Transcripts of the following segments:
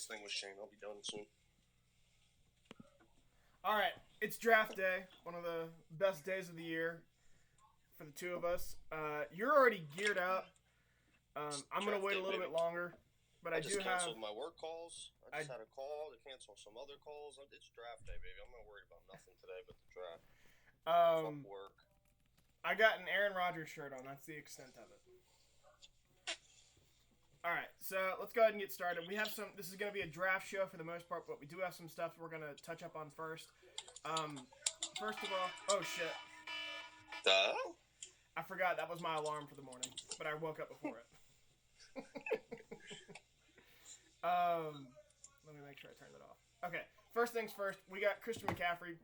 thing with Shane. I'll be done soon. All right, it's draft day, one of the best days of the year for the two of us. You're already geared up. I'm gonna wait a little bit longer, but I just do canceled have. my work calls. I just had a call to cancel some other calls. It's draft day, baby. I'm not worried about nothing today but the draft. Fuck work. I got an Aaron Rodgers shirt on. That's the extent of it. All right, so let's go ahead and get started. We have some. This is going to be a draft show for the most part, but we do have some stuff we're going to touch up on first. First of all, oh shit. I forgot that was my alarm for the morning, but I woke up before it. Let me make sure I turned it off. Okay, first things first. We got Christian McCaffrey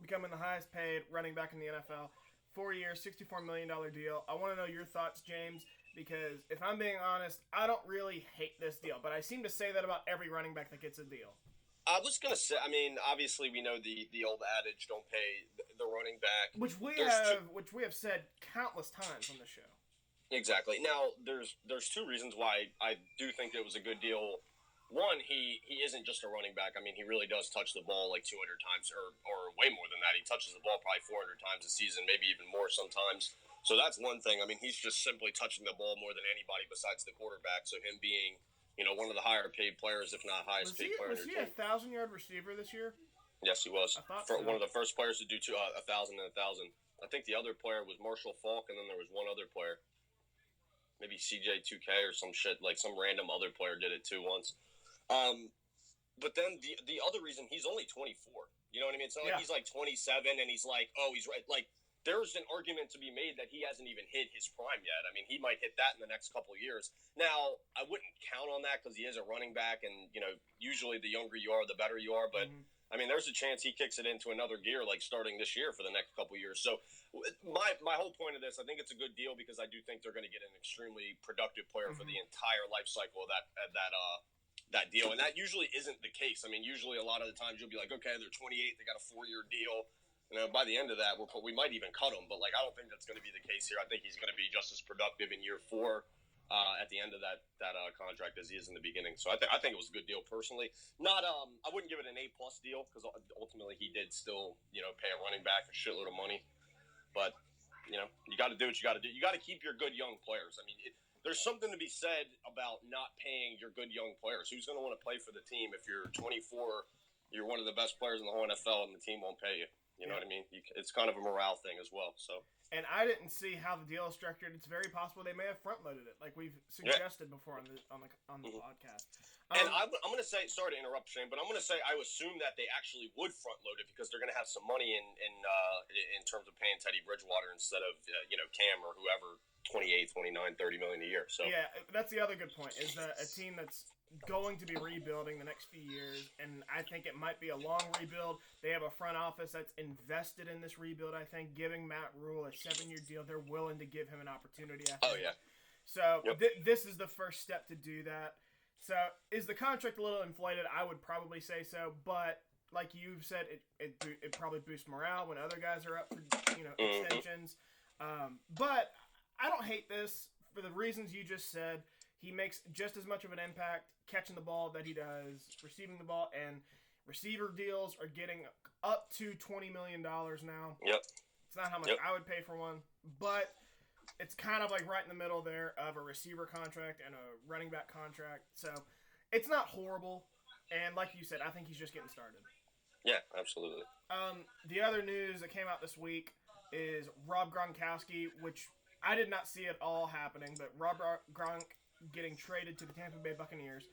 becoming the highest paid running back in the NFL. 4 years, $64 million deal. I want to know your thoughts, James, because if I'm being honest, I don't really hate this deal, but I seem to say that about every running back that gets a deal. I was going to say, I mean, obviously we know the old adage, don't pay the running back. Which we have said countless times on the show. Exactly. Now, there's two reasons why I do think it was a good deal. One, he isn't just a running back. I mean, he really does touch the ball like 200 times or way more than that. He touches the ball probably 400 times a season, maybe even more sometimes. So that's one thing. I mean, he's just simply touching the ball more than anybody besides the quarterback. So him being, one of the higher paid players, if not highest paid player. Was he a 1,000-yard receiver this year? Yes, he was. I thought so. One of the first players to do 1,000 and 1,000. I think the other player was Marshall Faulk, and then there was one other player. Maybe CJ2K or some shit, like some random other player did it too once. But then the other reason, he's only 24. You know what I mean? It's not like he's like 27 and he's like, oh, he's right. Like, there's an argument to be made that he hasn't even hit his prime yet. I mean, he might hit that in the next couple of years. Now, I wouldn't count on that because he is a running back, and, usually the younger you are, the better you are. But, I mean, there's a chance he kicks it into another gear, like starting this year for the next couple of years. So my whole point of this, I think it's a good deal because I do think they're going to get an extremely productive player for the entire life cycle of that deal. And that usually isn't the case. I mean, usually a lot of the times you'll be like, okay, they're 28, they got a 4-year deal. By the end of that, we might even cut him. But, I don't think that's going to be the case here. I think he's going to be just as productive in year 4 at the end of that contract as he is in the beginning. So I think it was a good deal personally. Not I wouldn't give it an A+ deal because ultimately he did still, pay a running back a shitload of money. But, you got to do what you got to do. You got to keep your good young players. I mean, there's something to be said about not paying your good young players. Who's going to want to play for the team if you're 24, you're one of the best players in the whole NFL, and the team won't pay you? You know what I mean? It's kind of a morale thing as well. So. And I didn't see how the deal is structured. It's very possible they may have front-loaded it, like we've suggested before on the podcast. And I'm going to say, sorry to interrupt, Shane, but I'm going to say I assume that they actually would front-load it because they're going to have some money in terms of paying Teddy Bridgewater instead of Cam or whoever. 28, 29, 30 million a year. So yeah, that's the other good point, is that a team that's going to be rebuilding the next few years, and I think it might be a long rebuild. They have a front office that's invested in this rebuild, I think, giving Matt Rule a 7-year deal. They're willing to give him an opportunity, I think. Oh, yeah. So this is the first step to do that. So is the contract a little inflated? I would probably say so, but like you've said, it probably boosts morale when other guys are up for extensions. But I don't hate this for the reasons you just said. He makes just as much of an impact catching the ball that he does receiving the ball, and receiver deals are getting up to $20 million now. Yep. It's not how much I would pay for one, but it's kind of like right in the middle there of a receiver contract and a running back contract. So it's not horrible, and like you said, I think he's just getting started. Yeah, absolutely. The other news that came out this week is Rob Gronkowski, which I did not see it all happening, but Rob Gronk getting traded to the Tampa Bay Buccaneers.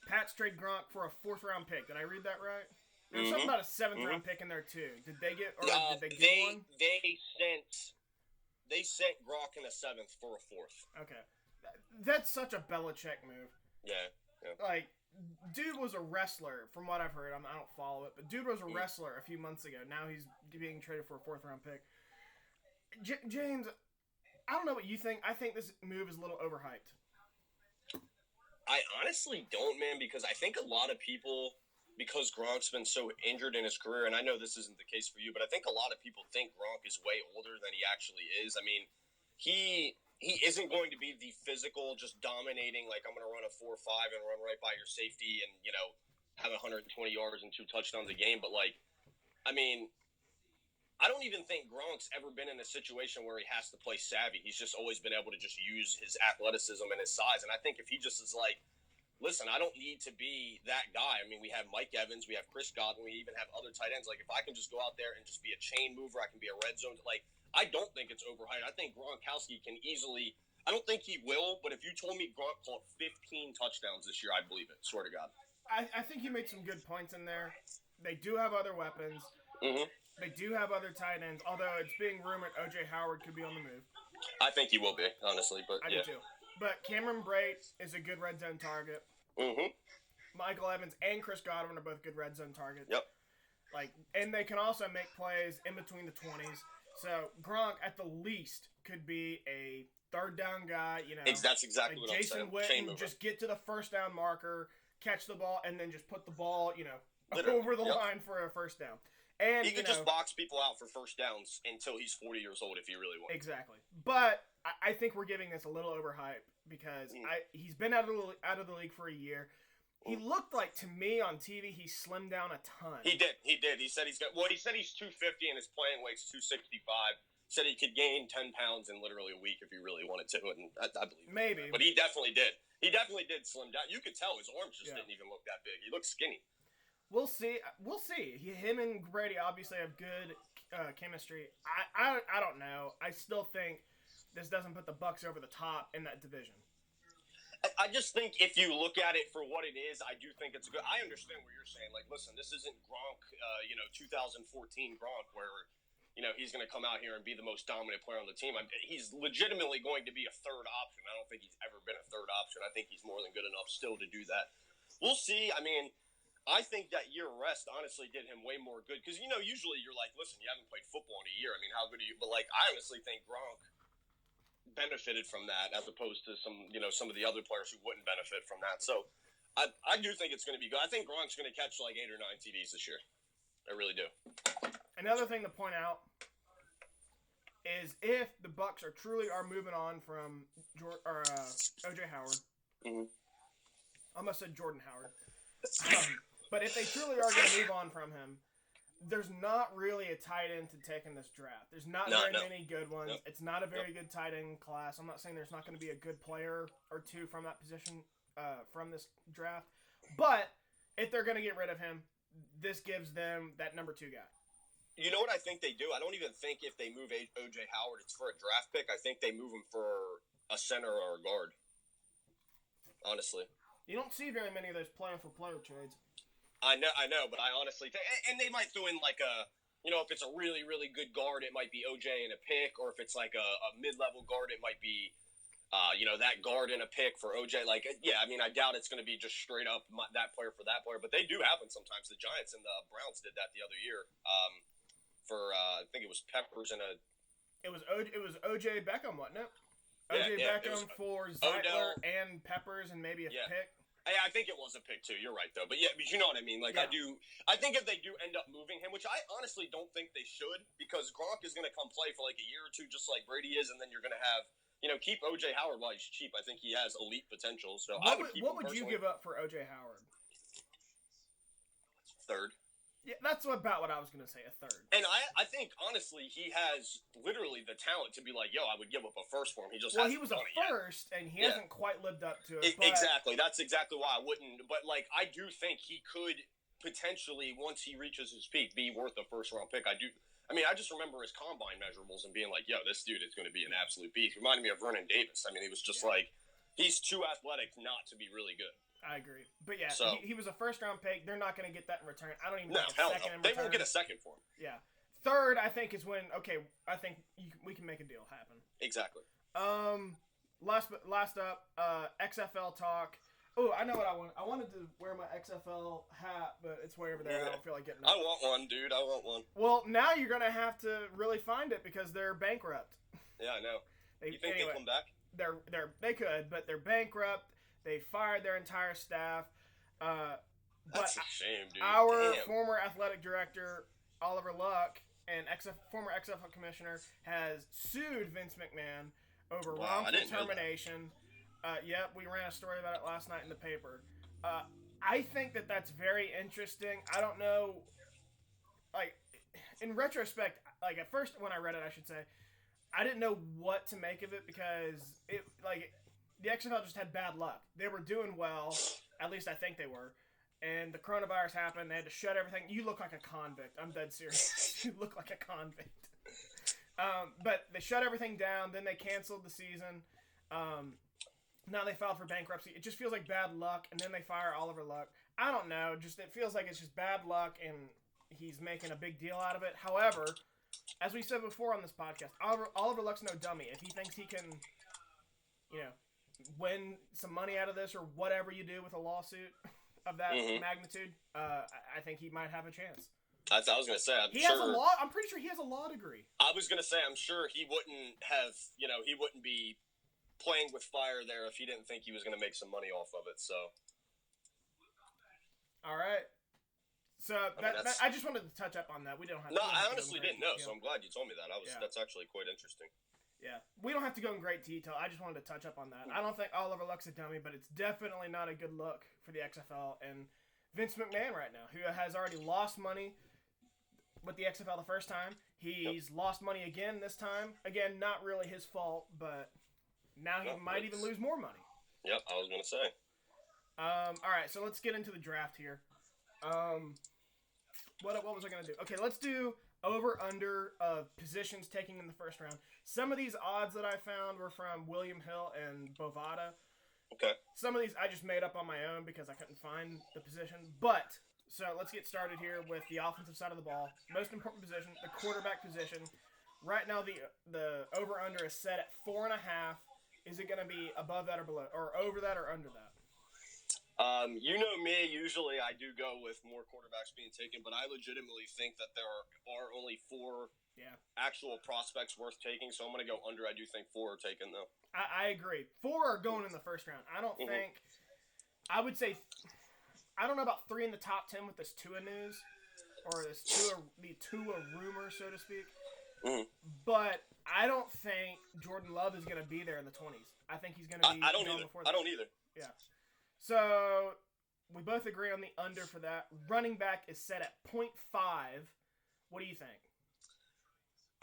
Pats trade Gronk for a 4th-round pick. Did I read that right? There was something about a 7th-round pick in there too. Did they get one? They sent Gronk in a 7th for a 4th. Okay, that's such a Belichick move. Yeah. Like, dude was a wrestler, from what I've heard. I don't follow it, but dude was a wrestler a few months ago. Now he's being traded for a 4th-round pick. James, I don't know what you think. I think this move is a little overhyped. I honestly don't, man, because I think a lot of people, because Gronk's been so injured in his career, and I know this isn't the case for you, but I think a lot of people think Gronk is way older than he actually is. I mean, he he isn't going to be the physical, just dominating, like I'm going to run a 4.5 and run right by your safety and, have 120 yards and 2 touchdowns a game. But, like, I mean, I don't even think Gronk's ever been in a situation where he has to play savvy. He's just always been able to just use his athleticism and his size. And I think if he just is like, listen, I don't need to be that guy. I mean, we have Mike Evans, we have Chris Godwin, we even have other tight ends. Like, if I can just go out there and just be a chain mover, I can be a red zone. Like, I don't think it's overhyped. I think Gronkowski can easily – I don't think he will, but if you told me Gronk caught 15 touchdowns this year, I'd believe it, swear to God. I think you made some good points in there. They do have other weapons. Mm-hmm. They do have other tight ends, although it's being rumored O.J. Howard could be on the move. I think he will be, honestly, but I yeah. do too. But Cameron Brate is a good red zone target. Mm-hmm. Michael Evans and Chris Godwin are both good red zone targets. Yep. And they can also make plays in between the 20s. So Gronk, at the least, could be a third down guy. That's exactly what Jason I'm saying. Witten, just get to the first down marker, catch the ball, and then just put the ball, Literally, over the line for a first down. And he could just box people out for first downs until he's 40 years old if he really wants. Exactly. But I think we're giving this a little overhype because he's been out of the league for a year. He looked like, to me on TV, he slimmed down a ton. He did. He said he's 250 and his playing weight's 265. Said he could gain 10 pounds in literally a week if he really wanted to, and I believe it. Maybe. But he definitely did. He definitely did slim down. You could tell his arms just didn't even look that big. He looked skinny. We'll see. Him and Brady obviously have good chemistry. I don't know. I still think this doesn't put the Bucs over the top in that division. I just think if you look at it for what it is, I do think it's good. I understand what you're saying. Like, listen, this isn't Gronk, 2014 Gronk, where, he's going to come out here and be the most dominant player on the team. He's legitimately going to be a third option. I don't think he's ever been a third option. I think he's more than good enough still to do that. We'll see. I mean, I think that year rest honestly did him way more good because, usually you're like, listen, you haven't played football in a year. I mean, how good are you? But, like, I honestly think Gronk benefited from that as opposed to some of the other players who wouldn't benefit from that. So I do think it's going to be good. I think Gronk's going to catch like 8 or 9 TDs this year. I really do. Another thing to point out is if the Bucs are moving on from O.J. Howard. Mm-hmm. I almost said Jordan Howard. But if they truly are going to move on from him, there's not really a tight end to take in this draft. There's not very many good ones. Nope. It's not a very good tight end class. I'm not saying there's not going to be a good player or two from that position from this draft. But if they're going to get rid of him, this gives them that number 2 guy. You know what I think they do? I don't even think if they move O.J. Howard, it's for a draft pick. I think they move him for a center or a guard. Honestly. You don't see very many of those player-for-player trades. I know, but I honestly think, and they might throw in like a, if it's a really, really good guard, it might be OJ and a pick, or if it's like a mid-level guard, it might be, that guard and a pick for OJ. Like, yeah, I mean, I doubt it's going to be just straight up that player for that player, but they do happen sometimes. The Giants and the Browns did that the other year for, I think it was Peppers and a. It was OJ Beckham, wasn't it? OJ Beckham for Zeitler and Peppers and maybe a pick. I think it was a pick too. You're right though, but you know what I mean. Like I think if they do end up moving him, which I honestly don't think they should, because Gronk is going to come play for like a year or two, just like Brady is, and then you're going to have keep O.J. Howard while he's cheap. I think he has elite potential. So what would you give up for O.J. Howard? Third. Yeah, that's about what I was going to say, a third. And I think, honestly, he has literally the talent to be like, I would give up a first for him. He hasn't he was a first, and he hasn't quite lived up to it. Exactly. That's exactly why I wouldn't. But, like, I do think he could potentially, once he reaches his peak, be worth a first-round pick. I just remember his combine measurables and being like, this dude is going to be an absolute beast. Reminded me of Vernon Davis. I mean, he was just like, he's too athletic not to be really good. I agree. But yeah, he was a first-round pick. They're not going to get that in return. I don't even think a second in return. They won't get a second for him. Yeah. Third, I think, is when, I think we can make a deal happen. Exactly. Last up, XFL talk. Oh, I know what I want. I wanted to wear my XFL hat, but it's way over there. I don't feel like getting it. I want one, dude. I want one. Well, now you're going to have to really find it because they're bankrupt. Yeah, I know. You think they come back? They could, but they're bankrupt. They fired their entire staff. That's a shame, dude. Our former athletic director, Oliver Luck, and former XFL commissioner, has sued Vince McMahon over Wow, I wrongful didn't know that. termination. Yep, we ran a story about it last night in the paper. I think that that's very interesting. I don't know, like, in retrospect, like, at first when I read it, I should say, I didn't know what to make of it because it, like, the XFL just had bad luck. They were doing well, at least I think they were, and the coronavirus happened. They had to shut everything. You look like a convict. I'm dead serious. You look like a convict. But they shut everything down. Then they canceled the season. Now they filed for bankruptcy. It just feels like bad luck, and then they fire Oliver Luck. I don't know. Just it feels like it's just bad luck, and he's making a big deal out of it. However, as we said before on this podcast, Oliver Luck's no dummy. If he thinks he can, win some money out of this or whatever you do with a lawsuit of that magnitude, I think he might have a chance. I was gonna say, He has a law. I'm pretty sure he has a law degree. I was gonna say, I'm sure he wouldn't have, he wouldn't be playing with fire there if he didn't think he was gonna make some money off of it. So, all right. So I just wanted to touch up on that. We don't have. No, to I honestly didn't know, so I'm glad you told me that. That's actually quite interesting. Yeah, we don't have to go in great detail. I just wanted to touch up on that. I don't think Oliver Luck's a dummy, but it's definitely not a good look for the XFL and Vince McMahon right now, who has already lost money with the XFL the first time. He's lost money again this time. Again, not really his fault, but now he might even lose more money. Yep, I was going to say. All right, so let's get into the draft here. What was I going to do? Okay, let's do over-under positions taking in the first round. Some of these odds that I found were from William Hill and Bovada. Okay. Some of these I just made up on my own because I couldn't find the position. But, so let's get started here with the offensive side of the ball. Most important position, the quarterback position. Right now, the over-under is set at 4.5. Is it going to be above that or below, or over that or under that? You know me, usually I do go with more quarterbacks being taken, but I legitimately think that there are only 4 actual prospects worth taking, so I'm going to go under. I do think 4 are taken, though. I agree. 4 are going in the first round. I don't think... I would say... I don't know about 3 in the top 10 with this Tua news, or the Tua rumor, so to speak. But I don't think Jordan Love is going to be there in the 20s. I think he's going to be... I don't either. I don't either. Yeah. So, we both agree on the under for that. Running back is set at 0.5. What do you think?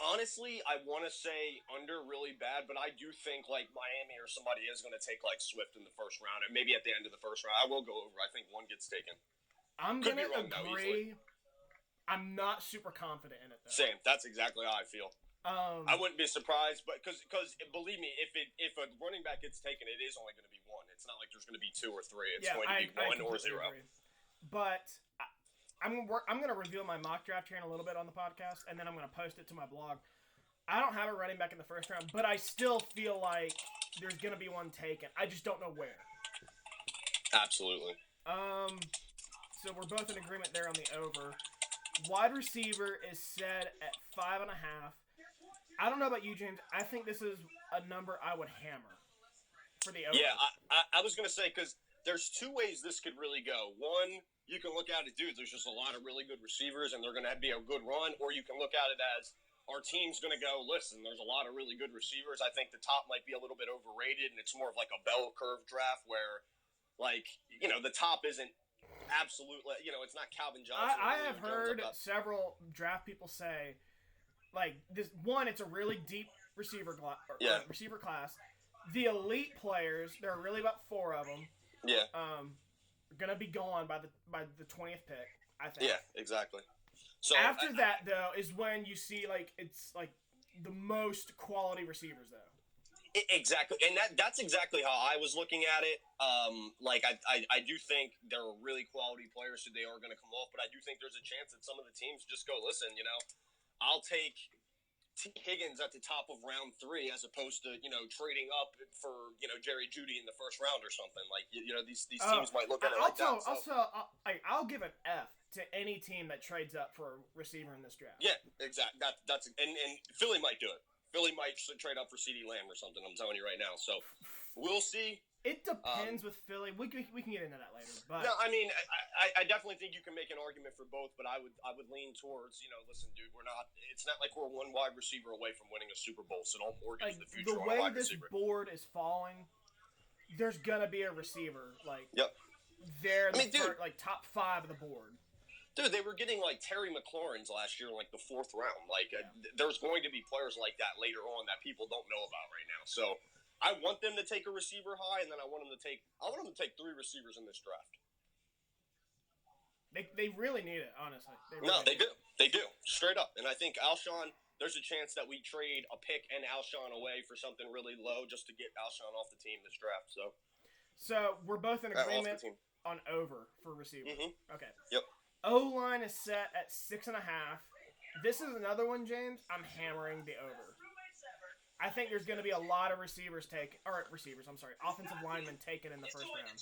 Honestly, I want to say under really bad, but I do think, like, Miami or somebody is going to take, like, Swift in the first round, and maybe at the end of the first round. I will go over. I think 1 gets taken. I'm going to agree. I'm not super confident in it, though. Same. That's exactly how I feel. I wouldn't be surprised, but because believe me, if a running back gets taken, it is only going to be 1. It's not like there's going to be 2 or 3. It's going to be 1 or 0. Agree. But I'm going to reveal my mock draft here in a little bit on the podcast, and then I'm going to post it to my blog. I don't have a running back in the first round, but I still feel like there's going to be 1 taken. I just don't know where. Absolutely. So we're both in agreement there on the over. Wide receiver is set at 5.5. I don't know about you, James. I think this is a number I would hammer for the over. Yeah, I was going to say, because there's 2 ways this could really go. One, you can look at it, dude, there's just a lot of really good receivers, and they're going to be a good run. Or you can look at it as, our team's going to go, listen, there's a lot of really good receivers. I think the top might be a little bit overrated, and it's more of like a bell curve draft where, like, the top isn't absolutely, it's not Calvin Johnson. I have heard several draft people say, like, this one, it's a really deep receiver class. The elite players, there are really about 4 of them. Yeah. Are gonna be gone by the 20th pick, I think. Yeah, exactly. So after that, though, is when you see, like, it's like the most quality receivers, though. Exactly, and that's exactly how I was looking at it. I do think there are really quality players who they are going to come off, but I do think there's a chance that some of the teams just go, listen, I'll take T. Higgins at the top of round 3 as opposed to, trading up for, Jerry Jeudy in the first round or something. Like, these teams might look at it like that. I'll give an F to any team that trades up for a receiver in this draft. Yeah, exactly. And Philly might do it. Philly might trade up for CeeDee Lamb or something, I'm telling you right now. So we'll see. It depends with Philly. We can get into that later. But no, I mean, I definitely think you can make an argument for both, but I would lean towards, listen, dude, we're not. It's not like we're one wide receiver away from winning a Super Bowl, so don't mortgage like the future the on a way wide this receiver. board is falling, there's gonna be a receiver like Yep. there, I mean, dude, like top 5 of the board. Dude, they were getting like Terry McLaurin's last year in like the 4th round. Like, there's going to be players like that later on that people don't know about right now. So I want them to take a receiver high, and then I want them to take 3 receivers in this draft. They really need it, honestly. They do, straight up. And I think Alshon, there's a chance that we trade a pick and Alshon away for something really low just to get Alshon off the team this draft. So we're both in agreement on over for receiver. Mm-hmm. Okay. Yep. O-line is set at 6.5. This is another one, James. I'm hammering the over. I think there's going to be a lot of offensive linemen taken in the first round.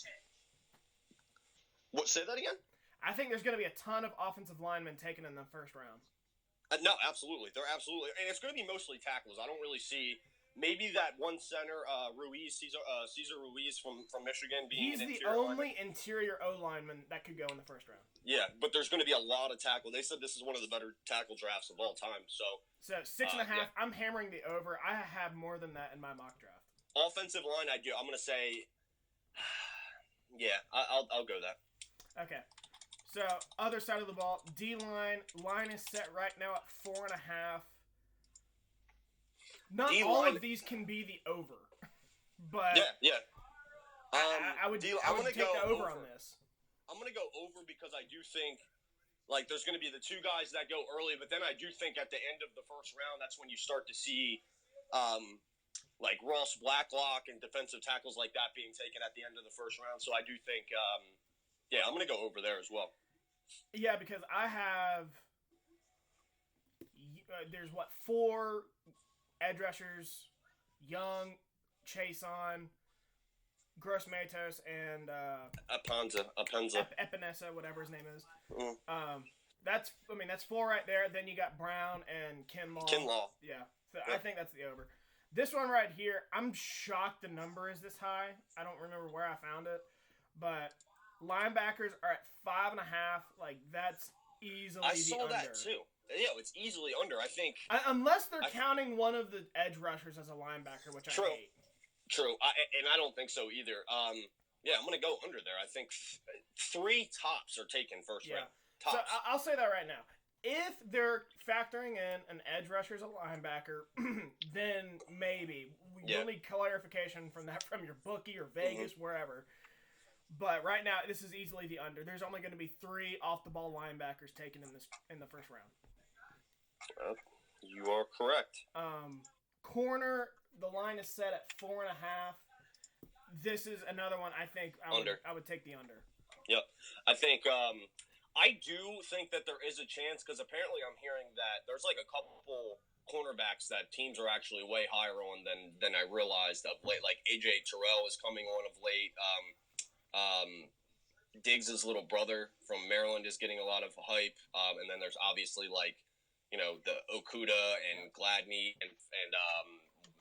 What? Say that again? I think there's going to be a ton of offensive linemen taken in the first round. No, absolutely. They're absolutely, and it's going to be mostly tackles. I don't really see maybe that one center, Cesar Ruiz from Michigan being. He's the only interior O lineman that could go in the first round. Yeah, but there's going to be a lot of tackle. They said this is one of the better tackle drafts of all time. So 6.5. Yeah. I'm hammering the over. I have more than that in my mock draft. Offensive line, I do. I'm going to say, yeah, I'll go that. Okay. So other side of the ball, D-line is set right now at 4.5. Not D-line, all of these can be the over, but yeah. I would take the over on this. I'm going to go over because I do think, like, there's going to be the 2 guys that go early, but then I do think at the end of the first round, that's when you start to see, like, Ross Blacklock and defensive tackles like that being taken at the end of the first round. So I do think, I'm going to go over there as well. Yeah, because I have, there's 4 edge rushers, Young, Chason, Gross Matos, and Epinesa, whatever his name is. That's 4 right there. Then you got Brown and Kinlaw. Yeah, so I think that's the over. This one right here, I'm shocked the number is this high. I don't remember where I found it, but linebackers are at 5.5. Like, that's easily the under. I saw that too. Yeah, it's easily under. I think unless they're counting one of the edge rushers as a linebacker, which I hate. True, and I don't think so either. I'm going to go under there. I think 3 tops are taken first round. Tops. So I'll say that right now. If they're factoring in an edge rusher as a linebacker, then maybe. You'll need clarification from your bookie or Vegas, wherever. But right now, this is easily the under. There's only going to be 3 off-the-ball linebackers taken in the first round. You are correct. Corner, the line is set at 4.5. This is another one I think I would take the under. Yep. I think I do think that there is a chance because apparently I'm hearing that there's like a couple cornerbacks that teams are actually way higher on than I realized of late. Like AJ Terrell is coming on of late. Diggs' little brother from Maryland is getting a lot of hype. And then there's obviously like, the Okuda and Gladney and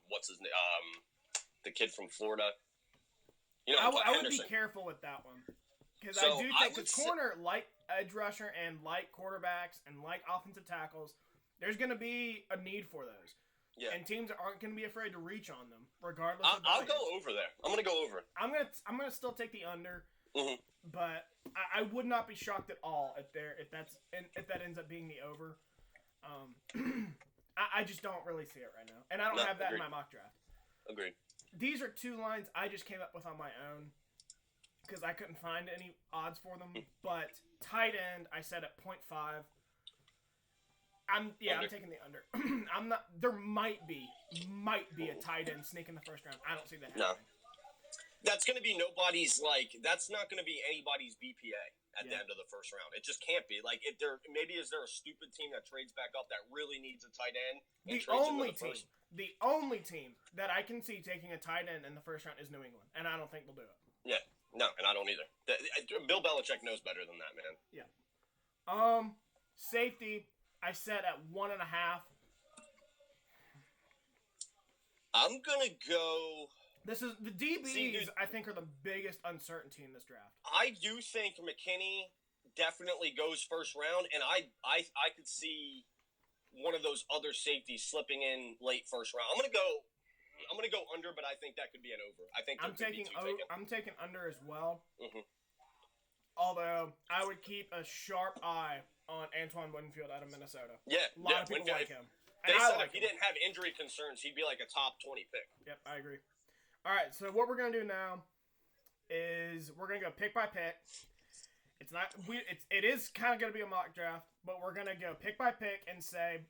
what's his name? The kid from Florida. I would be careful with that one. Because I do think the corner, like edge rusher and like quarterbacks and like offensive tackles, there's going to be a need for those. Yeah. And teams aren't going to be afraid to reach on them, regardless of I'll go over there. I'm going to go over. I'm gonna still take the under, but I would not be shocked at all if that ends up being the over. I just don't really see it right now, and I don't have that in my mock draft. Agreed. These are 2 lines I just came up with on my own because I couldn't find any odds for them. But tight end, I set at 0.5. I'm taking the under. I'm not. There might be a tight end sneak in the first round. I don't see that happening. No. That's going to be that's not going to be anybody's BPA at the end of the first round. It just can't be. Like, is there a stupid team that trades back up that really needs a tight end? The only team that I can see taking a tight end in the first round is New England, and I don't think they'll do it. Yeah, no, and I don't either. Bill Belichick knows better than that, man. Yeah. Safety, I set at 1.5. I'm gonna go. This is the DBs. See, dude, I think are the biggest uncertainty in this draft. I do think McKinney definitely goes first round, and I could see one of those other safeties slipping in late first round. I'm gonna go under, but I think that could be an over. I think I'm taking under as well. Mm-hmm. Although I would keep a sharp eye on Antoine Winfield out of Minnesota. Yeah, a lot of people like him. They said if he didn't have injury concerns, he'd be like a top 20 pick. Yep, I agree. All right, so what we're gonna do now is we're gonna go pick by pick. It is kind of gonna be a mock draft, but we're gonna go pick by pick and say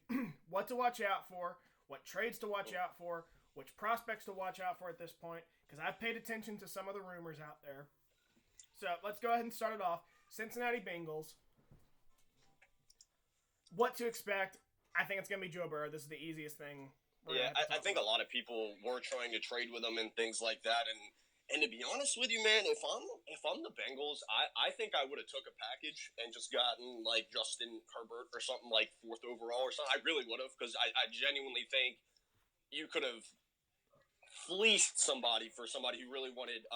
what to watch out for, what trades to watch out for, which prospects to watch out for at this point, because I've paid attention to some of the rumors out there. So let's go ahead and start it off. Cincinnati Bengals. What to expect? I think it's gonna be Joe Burrow. This is the easiest thing. Yeah, I think a lot of people were trying to trade with him and things like that. And to be honest with you, man, if I'm the Bengals, I think I would have took a package and just gotten like Justin Herbert or something like 4th overall or something. I really would have, because I genuinely think you could have fleeced somebody for somebody who really wanted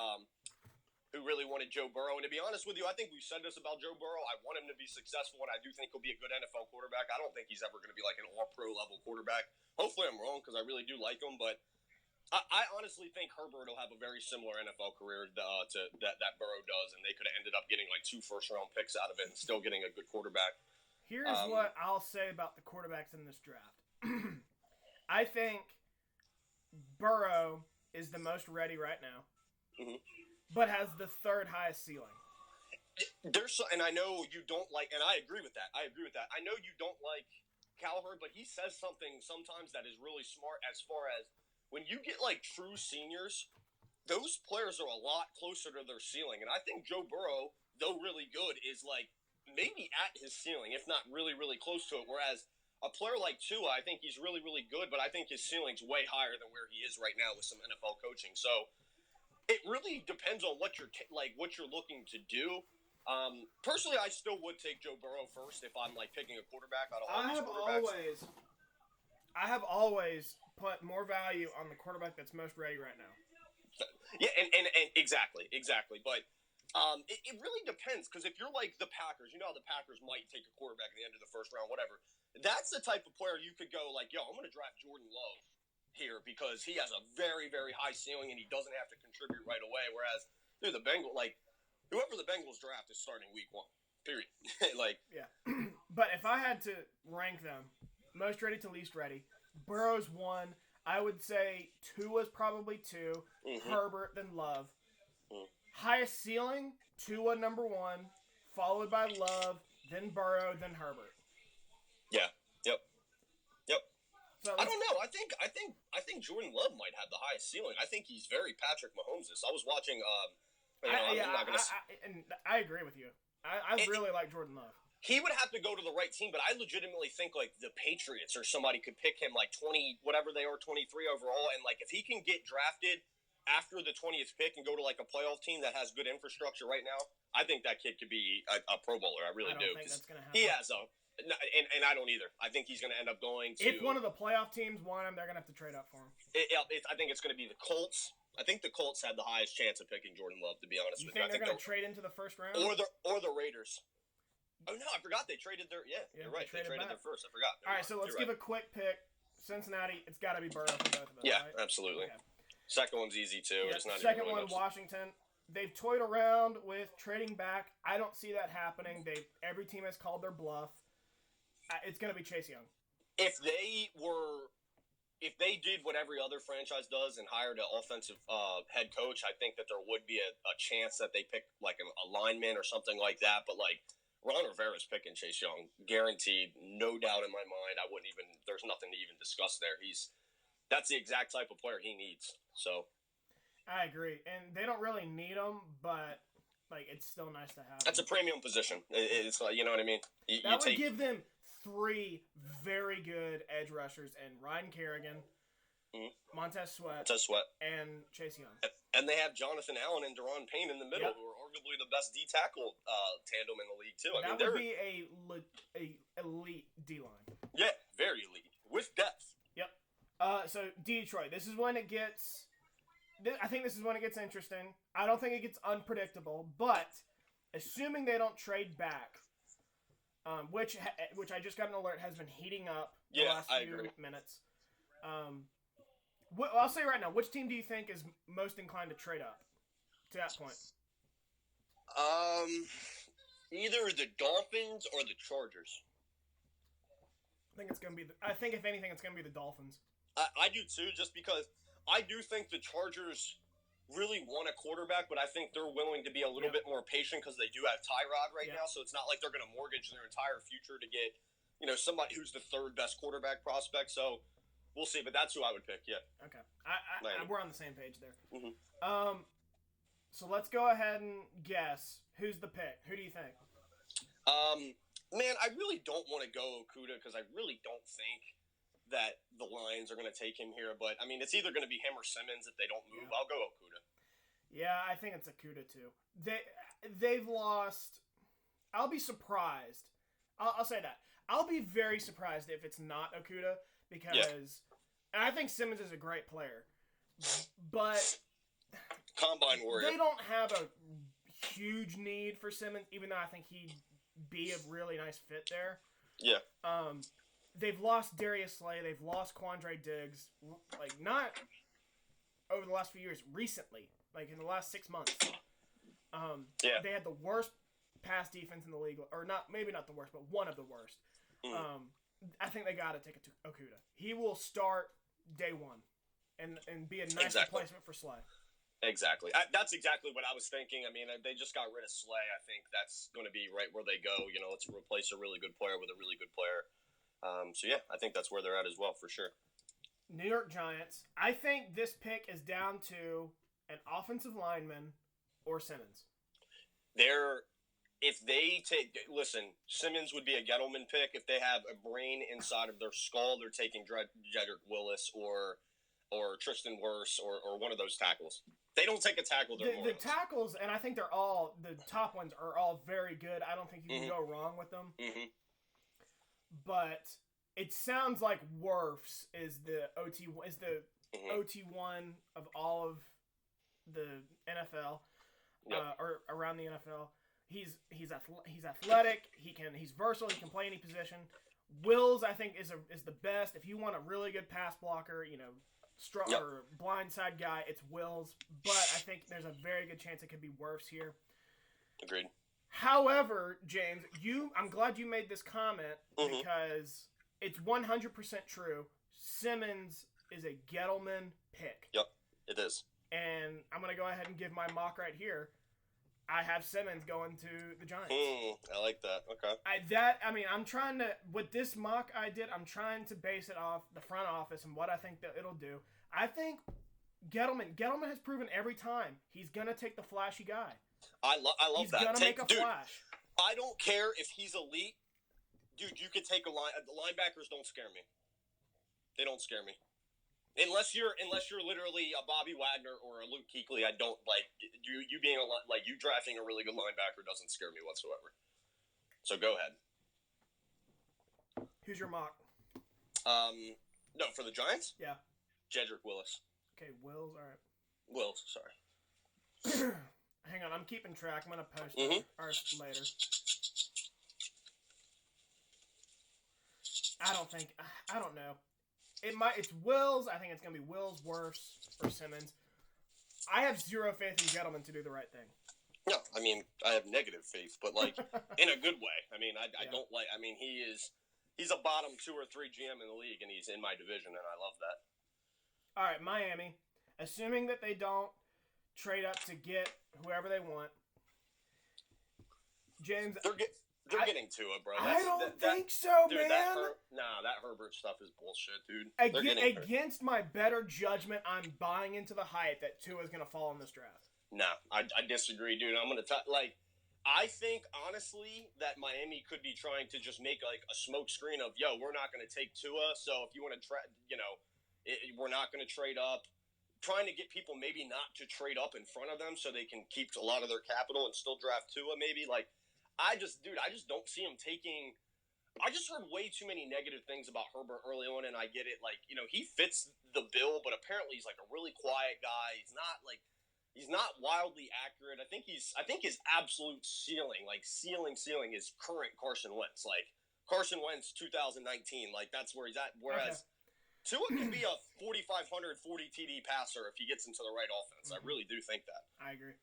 Joe Burrow. And to be honest with you, I think we've said this about Joe Burrow. I want him to be successful, and I do think he'll be a good NFL quarterback. I don't think he's ever going to be like an all-pro level quarterback. Hopefully I'm wrong, because I really do like him, but I honestly think Herbert will have a very similar NFL career to that Burrow does, and they could have ended up getting like 2 first-round picks out of it and still getting a good quarterback. Here's what I'll say about the quarterbacks in this draft. I think Burrow is the most ready right now, but has the 3rd highest ceiling. And I know you don't like, and I agree with that. I know you don't like Cowherd, but he says something sometimes that is really smart as far as when you get like true seniors, those players are a lot closer to their ceiling. And I think Joe Burrow, though really good, is like maybe at his ceiling, if not really, really close to it. Whereas a player like Tua, I think he's really, really good, but I think his ceiling's way higher than where he is right now with some NFL coaching. So it really depends on what you're looking to do. Personally, I still would take Joe Burrow first if I'm like picking a quarterback out of all these quarterbacks. I have always put more value on the quarterback that's most ready right now. Yeah, and exactly. But it really depends, because if you're like the Packers, you know how the Packers might take a quarterback at the end of the first round, whatever. That's the type of player you could go like, yo, I'm going to draft Jordan Love here because he has a very, very high ceiling and he doesn't have to contribute right away. Whereas, dude, the Bengals, like, whoever the Bengals draft is starting week 1, period. Like, yeah. But if I had to rank them, most ready to least ready, Burrow's 1. I would say Tua's probably 2. Herbert, then Love. Highest ceiling, Tua number 1, followed by Love, then Burrow, then Herbert. Yeah. Yep. So I don't know. I think Jordan Love might have the highest ceiling. I think he's very Patrick Mahomes-ish. I was watching. I agree with you. I really like Jordan Love. He would have to go to the right team, but I legitimately think like the Patriots or somebody could pick him like 20, whatever they are, 23 overall, and like if he can get drafted after the 20th pick and go to like a playoff team that has good infrastructure right now, I think that kid could be a Pro Bowler. I really do. I don't think that's gonna happen. He has and I don't either. I think he's going to end up going to. If one of the playoff teams want him, they're going to have to trade up for him. I think it's going to be the Colts. I think the Colts had the highest chance of picking Jordan Love, to be honest with you. You think they're going to trade into the first round? Or the Raiders. Oh, no, I forgot they traded their... Yeah, you're right. They traded their first. I forgot. All right, so let's give a quick pick. Cincinnati, it's got to be Burrow for both of them, yeah, right? Absolutely. Okay. Second one's easy, too. Yeah, it's not second even really one, Washington. They've toyed around with trading back. I don't see that happening. Every team has called their bluff. It's going to be Chase Young. If they did what every other franchise does and hired an offensive head coach, I think that there would be a chance that they pick like a lineman or something like that. But like Ron Rivera's picking Chase Young, guaranteed, no doubt in my mind. There's nothing to even discuss there. That's the exact type of player he needs. So I agree, and they don't really need him, but like it's still nice to have. That's a premium position. It's like, you know what I mean. That would give them 3 very good edge rushers and Ryan Kerrigan, Montez Sweat, and Chase Young. And they have Jonathan Allen and Deron Payne in the middle, who are arguably the best D tackle tandem in the league too. That would be a elite D line. Yeah, very elite with depth. Yep. So Detroit, this is when it gets I think this is when it gets interesting. I don't think it gets unpredictable, but assuming they don't trade back, which I just got an alert has been heating up the last few minutes. I'll say right now, which team do you think is most inclined to trade up to that point? Either the Dolphins or the Chargers. I think it's gonna be. I think if anything, it's gonna be the Dolphins. I do too, just because I do think the Chargers really want a quarterback, but I think they're willing to be a little bit more patient because they do have Tyrod right now. So it's not like they're going to mortgage their entire future to get, somebody who's the third best quarterback prospect. So we'll see, but that's who I would pick. Yeah. Okay. We're on the same page there. Mm-hmm. So let's go ahead and guess who's the pick. Who do you think? Man, I really don't want to go Okudah because I really don't think that the Lions are going to take him here. But, I mean, it's either going to be him or Simmons. If they don't move, I'll go Okudah. Yeah, I think it's Okudah, too. They've lost... I'll be surprised. I'll say that. I'll be very surprised if it's not Okudah because... And I think Simmons is a great player. But... Combine warrior. They don't have a huge need for Simmons, even though I think he'd be a really nice fit there. Yeah. They've lost Darius Slay. They've lost Quandre Diggs. Like, not over the last few years. Recently. Like, in the last 6 months. They had the worst pass defense in the league. Or maybe not the worst, but one of the worst. I think they got to take it to Okudah. He will start day one. And be a nice replacement for Slay. Exactly. That's exactly what I was thinking. I mean, they just got rid of Slay. I think that's going to be right where they go. Let's replace a really good player with a really good player. I think that's where they're at as well, for sure. New York Giants. I think this pick is down to an offensive lineman or Simmons. Simmons would be a Gettleman pick. If they have a brain inside of their skull, they're taking Jedrick Willis or Tristan Wirfs or one of those tackles. They don't take a tackle. The tackles, and I think the top ones are all very good. I don't think you can go wrong with them. Mm-hmm. But it sounds like Wirfs is the OT1 of all of the NFL, or around the NFL. He's athletic. He's versatile. He can play any position. Wills, I think, is the best. If you want a really good pass blocker, or blindside guy, it's Wills. But I think there's a very good chance it could be Wirfs here. Agreed. However, James, I'm glad you made this comment because it's 100% true. Simmons is a Gettleman pick. Yep, it is. And I'm going to go ahead and give my mock right here. I have Simmons going to the Giants. I like that. Okay. I'm trying to, with this mock I did, I'm trying to base it off the front office and what I think that it'll do. I think Gettleman has proven every time he's going to take the flashy guy. I love that. He's going to make a flash. I don't care if he's elite. Dude, you could take the linebackers don't scare me. They don't scare me. Unless you're literally a Bobby Wagner or a Luke Kuechly, I don't like you being you drafting a really good linebacker doesn't scare me whatsoever. So go ahead. Who's your mock? No, for the Giants? Yeah. Jedrick Willis. Okay, Wills, all right. Wills, sorry. Hang on, I'm keeping track. I'm gonna post ours later. I don't know. It's Wills. I think it's gonna be Wills, Wirfs, or Simmons. I have zero faith in Gettleman to do the right thing. No, I mean I have negative faith, but in a good way. I mean I don't like. I mean he's a bottom 2 or 3 GM in the league, and he's in my division, and I love that. All right, Miami. Assuming that they don't trade up to get whoever they want, James. They're getting to it, bro. I don't think so, dude, man. That Herbert stuff is bullshit, dude. Against my better judgment, I'm buying into the hype that Tua is going to fall in this draft. No, I disagree, dude. I'm going to I think, honestly, that Miami could be trying to just make, a smoke screen of, we're not going to take Tua, so if you want to we're not going to trade up. Trying to get people maybe not to trade up in front of them so they can keep a lot of their capital and still draft Tua, maybe. I just don't see him taking I just heard way too many negative things about Herbert early on, and I get it. Like, he fits the bill, but apparently he's like a really quiet guy. He's not wildly accurate. I think his absolute ceiling, like ceiling, is current Carson Wentz. Like Carson Wentz 2019, like that's where he's at. Whereas Tua can be a 4,500 40 TD passer if he gets into the right offense. I really do think that. I agree.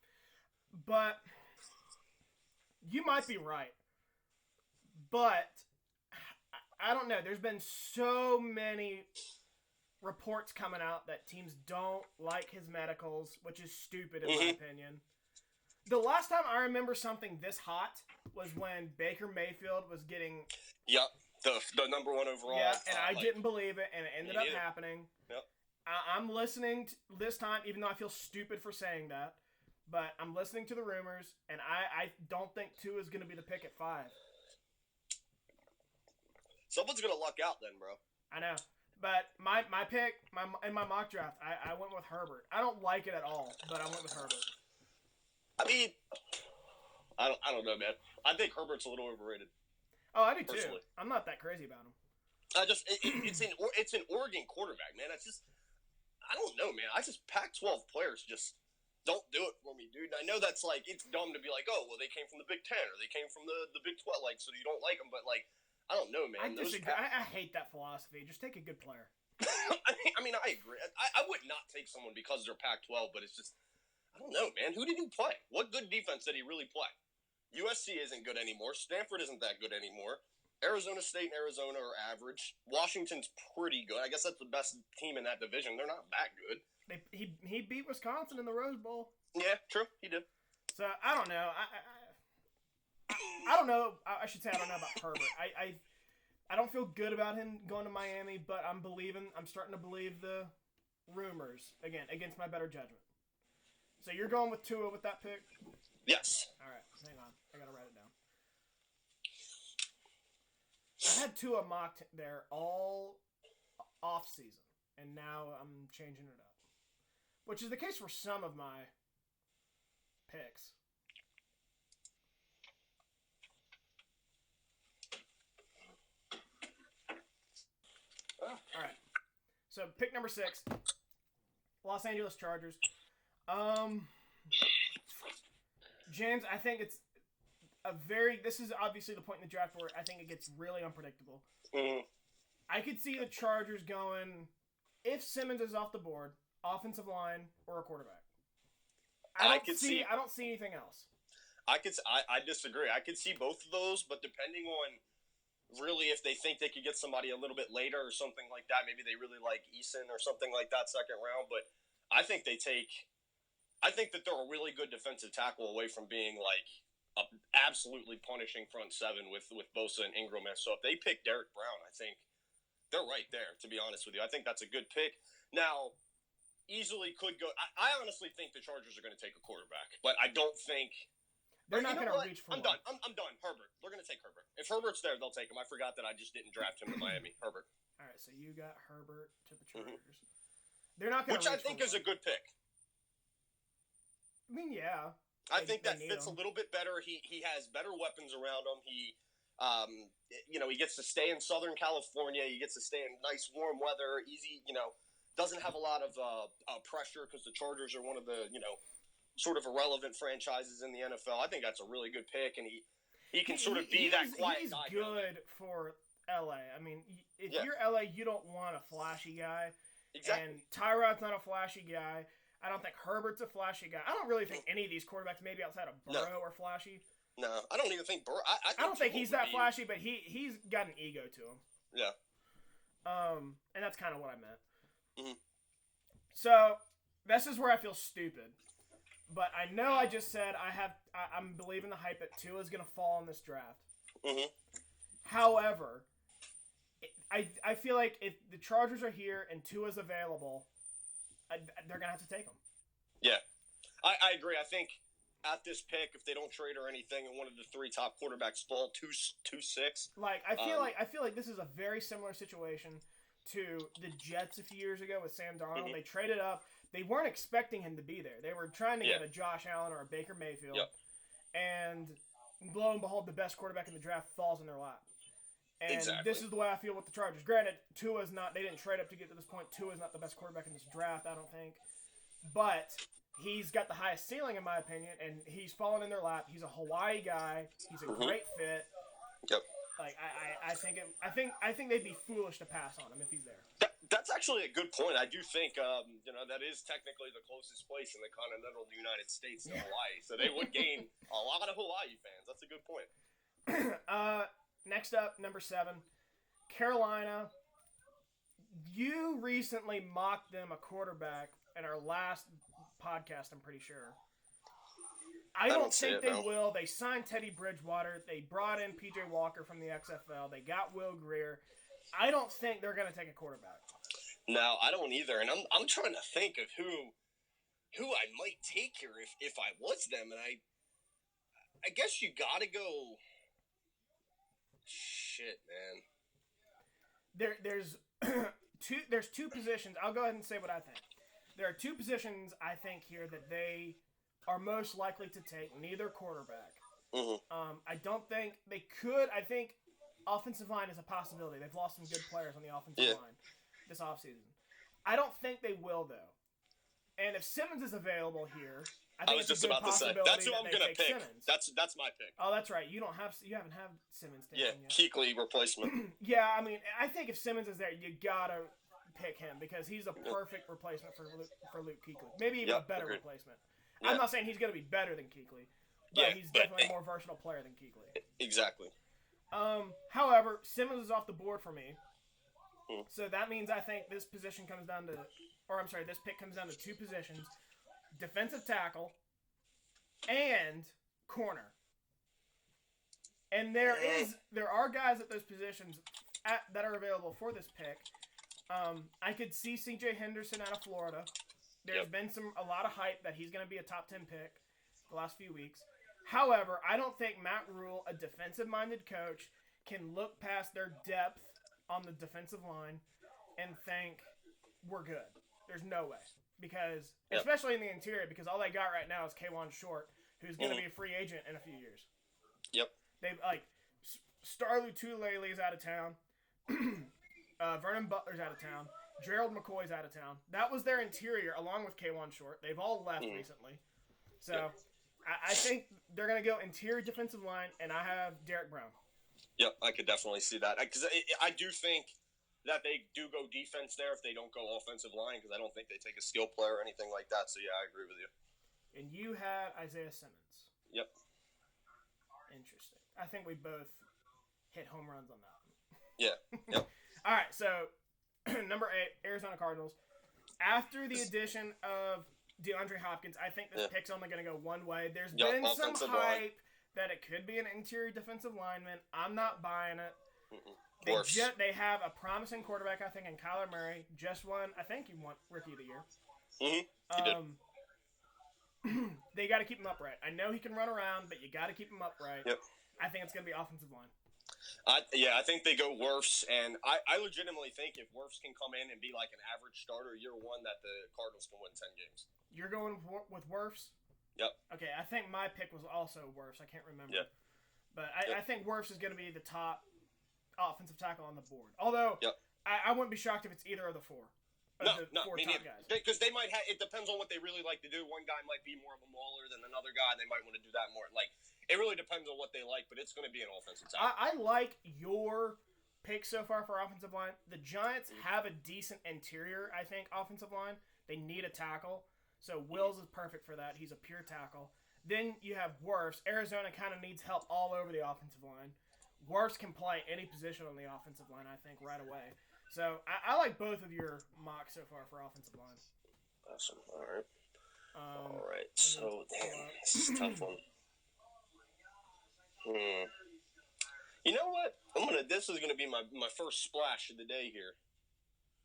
But you might be right. But I don't know. There's been so many reports coming out that teams don't like his medicals, which is stupid in my opinion. The last time I remember something this hot was when Baker Mayfield was getting... Yep, the number one overall. Yeah, and I didn't believe it, and it ended up happening. Yep. I'm listening this time, even though I feel stupid for saying that, but I'm listening to the rumors, and I don't think Tua is going to be the pick at 5. Someone's going to luck out then, bro. I know. But my pick, in my mock draft, I went with Herbert. I don't like it at all, but I went with Herbert. I mean, I don't know, man. I think Herbert's a little overrated. Oh, I do personally. too. I'm not that crazy about him. It's an Oregon quarterback, man. I don't know, man. Pac-12 players just don't do it for me, dude. I know that's like, it's dumb to be like, oh, well, they came from the Big Ten or they came from the Big 12, like, so you don't like them, but like, I don't know, man. I disagree. I hate that philosophy. Just take a good player. I mean, I agree. I would not take someone because they're Pac-12, but it's just, I don't know, man. Who did he play? What good defense did he really play? USC isn't good anymore. Stanford isn't that good anymore. Arizona State and Arizona are average. Washington's pretty good. I guess that's the best team in that division. They're not that good. He beat Wisconsin in the Rose Bowl. Yeah, true. He did. So, I don't know. I don't know. I should say I don't know about Herbert. I don't feel good about him going to Miami, but I'm starting to believe the rumors, again, against my better judgment. So you're going with Tua with that pick? Yes. All right, hang on. I got to write it down. I had Tua mocked there all off season, and now I'm changing it up, which is the case for some of my picks. All right. So pick number 6, Los Angeles Chargers. James, I think it's this is obviously the point in the draft where I think it gets really unpredictable. Mm-hmm. I could see the Chargers going, if Simmons is off the board, offensive line or a quarterback. I don't see anything else. I disagree. I could see both of those, but depending on really if they think they could get somebody a little bit later or something like that, maybe they really like Eason or something like that second round, but I think that they're a really good defensive tackle away from being like a absolutely punishing front seven with Bosa and Ingram. So if they pick Derek Brown, I think they're right there, to be honest with you. I think that's a good pick. Now, easily could go. I honestly think the Chargers are going to take a quarterback, but I don't think they're not going to reach for I'm done. I'm done. Herbert. They're going to take Herbert. If Herbert's there, they'll take him. I forgot that I just didn't draft him to Miami. Herbert. All right, so you got Herbert to the Chargers. Mm-hmm. They're not going to Which I think is a good pick. I mean, yeah. I think that fits a little bit better. He has better weapons around him. He gets to stay in Southern California. He gets to stay in nice warm weather. Easy, doesn't have a lot of pressure because the Chargers are one of the sort of irrelevant franchises in the NFL. I think that's a really good pick, and he can sort of be that quiet guy. He's good for LA. I mean, if you're LA, you don't want a flashy guy. Exactly. And Tyrod's not a flashy guy. I don't think Herbert's a flashy guy. I don't really think any of these quarterbacks, maybe outside of Burrow, are flashy. No, I don't even think Burrow. I don't think he's that flashy, but he's got an ego to him. Yeah. And that's kind of what I meant. Mm-hmm. So this is where I feel stupid, but I know I just said I'm believing the hype that Tua is going to fall in this draft. Mm-hmm. However, I feel like if the Chargers are here and Tua's available, they're going to have to take him. Yeah. I agree. I think at this pick, if they don't trade or anything, and one of the 3 top quarterbacks fall 2-6. Like I feel like this is a very similar situation to the Jets a few years ago with Sam Darnold. Mm-hmm. They traded up. They weren't expecting him to be there. They were trying to get a Josh Allen or a Baker Mayfield. Yep. And lo and behold, the best quarterback in the draft falls in their lap. And Exactly. this is the way I feel with the Chargers. Granted, Tua's not. They didn't trade up to get to this point. Tua's not the best quarterback in this draft, I don't think. But he's got the highest ceiling, in my opinion, and he's fallen in their lap. He's a Hawaii guy. He's a great fit. Yep. Like I think they'd be foolish to pass on him if he's there. That's actually a good point. I do think that is technically the closest place in the continental United States to Hawaii, so they would gain a lot of Hawaii fans. That's a good point. Next up, number 7, Carolina. You recently mocked them a quarterback in our last podcast, I'm pretty sure. I don't think they will. They signed Teddy Bridgewater. They brought in P.J. Walker from the XFL. They got Will Grier. I don't think they're going to take a quarterback. No, I don't either. And I'm trying to think of who I might take here if I was them. And I guess you got to go. Shit, man. There's two positions. I'll go ahead and say what I think. There are 2 positions I think here that they are most likely to take, neither quarterback. Mm-hmm. I don't think they could. I think offensive line is a possibility. They've lost some good players on the offensive line this offseason. I don't think they will, though. And if Simmons is available here, I think was just about to say that's who I'm gonna pick. Simmons. That's my pick. Oh, that's right. You haven't had Simmons taken yet. Kuechly replacement. Yeah, I mean, I think if Simmons is there, you gotta pick him because he's a perfect replacement for Luke Kuechly. Maybe even a better replacement. Yeah. I'm not saying he's gonna be better than Kuechly, but he's definitely a more versatile player than Kuechly. Exactly. However, Simmons is off the board for me. So that means I think this position comes down to, this pick comes down to 2 positions: defensive tackle and corner. And there are guys at those positions that are available for this pick. I could see C.J. Henderson out of Florida. There's been a lot of hype that he's going to be a top 10 pick the last few weeks. However, I don't think Matt Rule, a defensive-minded coach, can look past their depth on the defensive line and think we're good. There's no way. Because, especially in the interior, because all they got right now is K'Wan Short, who's going to be a free agent in a few years. Yep. They've, Star Lotulelei is out of town. Vernon Butler's out of town. Gerald McCoy's out of town. That was their interior, along with K'Wan Short. They've all left recently. So, I think they're going to go interior defensive line, and I have Derek Brown. Yep, I could definitely see that. Because I do think that they do go defense there if they don't go offensive line, because I don't think they take a skill player or anything like that. So, I agree with you. And you had Isaiah Simmons. Yep. Interesting. I think we both hit home runs on that one. Yeah. Yep. All right, so number 8, Arizona Cardinals. After the addition of DeAndre Hopkins, I think this pick's only going to go one way. There's been some hype that it could be an interior defensive lineman. I'm not buying it. They have a promising quarterback, I think, in Kyler Murray. Just won, I think he won Rookie of the Year. Mm-hmm. He did. They got to keep him upright. I know he can run around, but you got to keep him upright. Yep. I think it's going to be offensive line. I think they go Wirfs, and I legitimately think if Wirfs can come in and be like an average starter year one, that the Cardinals can win 10 games. You're going with Wirfs? Yep. Okay, I think my pick was also Wirfs. I can't remember. Yep. But I think Wirfs is going to be the top offensive tackle on the board. Although, I wouldn't be shocked if it's either of the 4. Four top guys. Because they might have. It depends on what they really like to do. One guy might be more of a mauler than another guy. They might want to do that more. It really depends on what they like, but it's going to be an offensive tackle. I like your pick so far for offensive line. The Giants have a decent interior, I think, offensive line. They need a tackle. So Wills is perfect for that. He's a pure tackle. Then you have Wirfs. Arizona kind of needs help all over the offensive line. Wirfs can play any position on the offensive line, I think, right away. So I like both of your mocks so far for offensive line. Awesome. All right. All right. So, damn, this is a tough one. You know what? This is gonna be my first splash of the day here.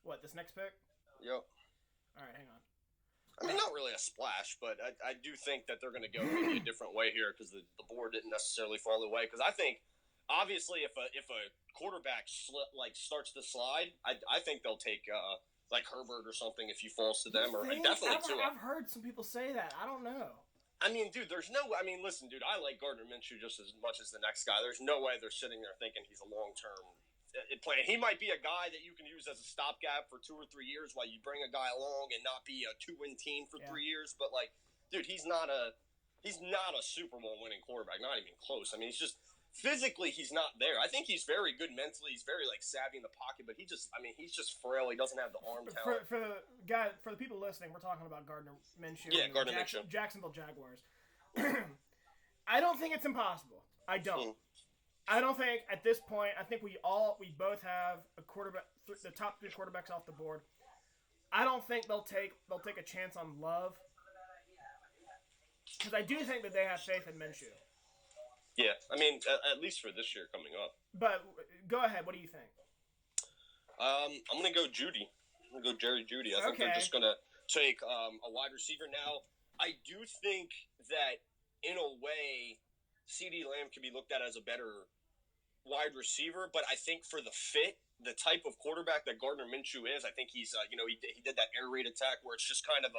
What, this next pick? Yep. All right, hang on. I mean, not really a splash, but I do think that they're gonna go maybe a different way here because the board didn't necessarily fall away. Because I think, obviously, if a quarterback starts to slide, I think they'll take like Herbert or something if he falls to them, and definitely Tua. I've heard some people say that. I don't know. I mean, dude, there's no. I mean, listen, dude, I like Gardner Minshew just as much as the next guy. There's no way they're sitting there thinking he's a long term plan. He might be a guy that you can use as a stopgap for 2 or 3 years while you bring a guy along and not be a 2-win team for 3 years. But like, dude, he's not a Super Bowl winning quarterback. Not even close. I mean, he's just physically he's not there. I think he's very good mentally. He's very like savvy in the pocket, but he's just frail. He doesn't have the arm talent. For the people listening, we're talking about Gardner Minshew. Yeah, Gardner Minshew. Jacksonville Jaguars. I don't think it's impossible. I don't. I don't think at this point. I think we both have a quarterback, the top 3 quarterbacks off the board. I don't think they'll take a chance on Love, because I do think that they have faith in Minshew. Yeah, I mean, at least for this year coming up. But go ahead. What do you think? I'm gonna go Judy. I'm gonna go Jerry Judy. I think they're just gonna take a wide receiver. Now, I do think that in a way, CeeDee Lamb can be looked at as a better wide receiver, but I think for the fit, the type of quarterback that Gardner Minshew is, I think he's he did that air raid attack where it's just kind of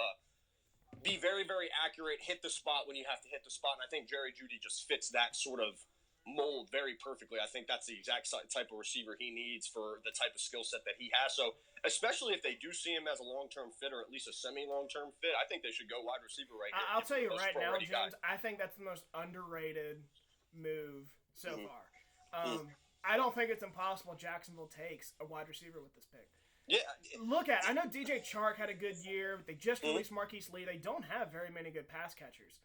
be very, very accurate, hit the spot when you have to hit the spot, and I think Jerry Judy just fits that sort of mold very perfectly. I think that's the exact type of receiver he needs for the type of skill set that he has. So, especially if they do see him as a long-term fit or at least a semi-long-term fit, I think they should go wide receiver right here. I'll tell you right now, James, I think that's the most underrated move so far. I don't think it's impossible Jacksonville takes a wide receiver with this pick. Yeah. I know DJ Chark had a good year. They just released Marquise Lee. They don't have very many good pass catchers.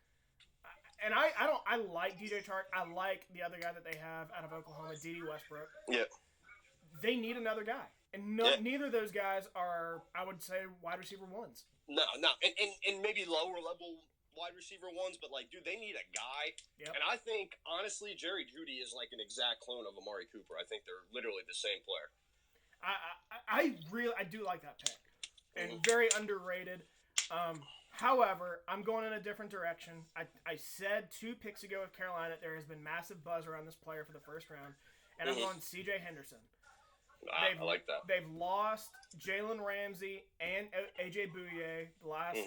And I like DJ Chark. I like the other guy that they have out of Oklahoma, D.D. Westbrook. Yeah. They need another guy. And neither of those guys are, I would say, wide receiver ones. No. And maybe lower level wide receiver ones, but like, dude, they need a guy. Yep. And I think, honestly, Jerry Judy is like an exact clone of Amari Cooper. I think they're literally the same player. I do like that pick. And very underrated. However, I'm going in a different direction. I said 2 picks ago with Carolina, there has been massive buzz around this player for the first round, and I'm going C.J. Henderson. I like that. They've lost Jalen Ramsey and A.J. Bouye the last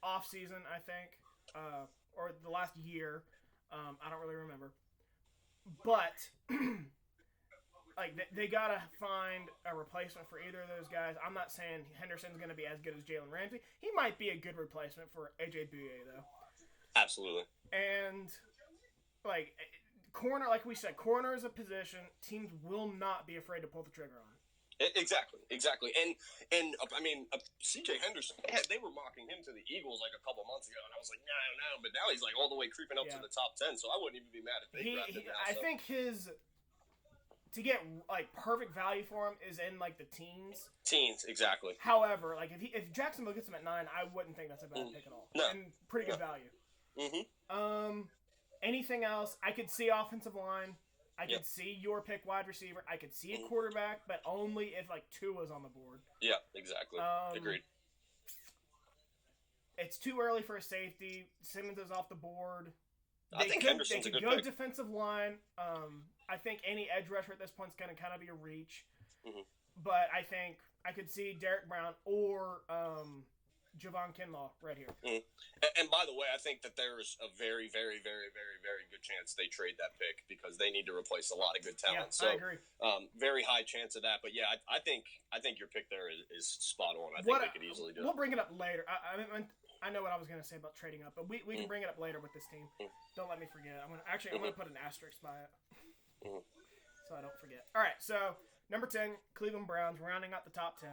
offseason, I think, or the last year. I don't really remember. But like they gotta find a replacement for either of those guys. I'm not saying Henderson's gonna be as good as Jalen Ramsey. He might be a good replacement for AJ Bouye though. Absolutely. And like corner, like we said, corner is a position teams will not be afraid to pull the trigger on. Exactly. And I mean, C.J. Henderson, they were mocking him to the Eagles like a couple months ago, and I was like, no, but now he's like all the way creeping up to the top 10, so I wouldn't even be mad if they grabbed him now. I think to get like perfect value for him is in like the teens. Exactly. However, like if Jacksonville gets him at 9, I wouldn't think that's a bad pick at all. No. And pretty good value. Anything else? I could see offensive line. I could see your pick wide receiver. I could see a quarterback, but only if like Tua's on the board. Yeah, exactly. Agreed. It's too early for a safety. Simmons is off the board. I think Henderson's a good pick. They could go defensive line. I think any edge rusher at this point is going to kind of be a reach. But I think I could see Derek Brown or Javon Kinlaw right here. And by the way, I think that there's a very, very, very, very, very good chance they trade that pick because they need to replace a lot of good talent. Yeah, I agree. Very high chance of that. But yeah, I think your pick there is spot on. I think they could easily do it. We'll bring it up later. I know what I was going to say about trading up, but we can bring it up later with this team. Don't let me forget. I'm going to put an asterisk by it so I don't forget. All right, so number 10, Cleveland Browns, rounding out the top 10.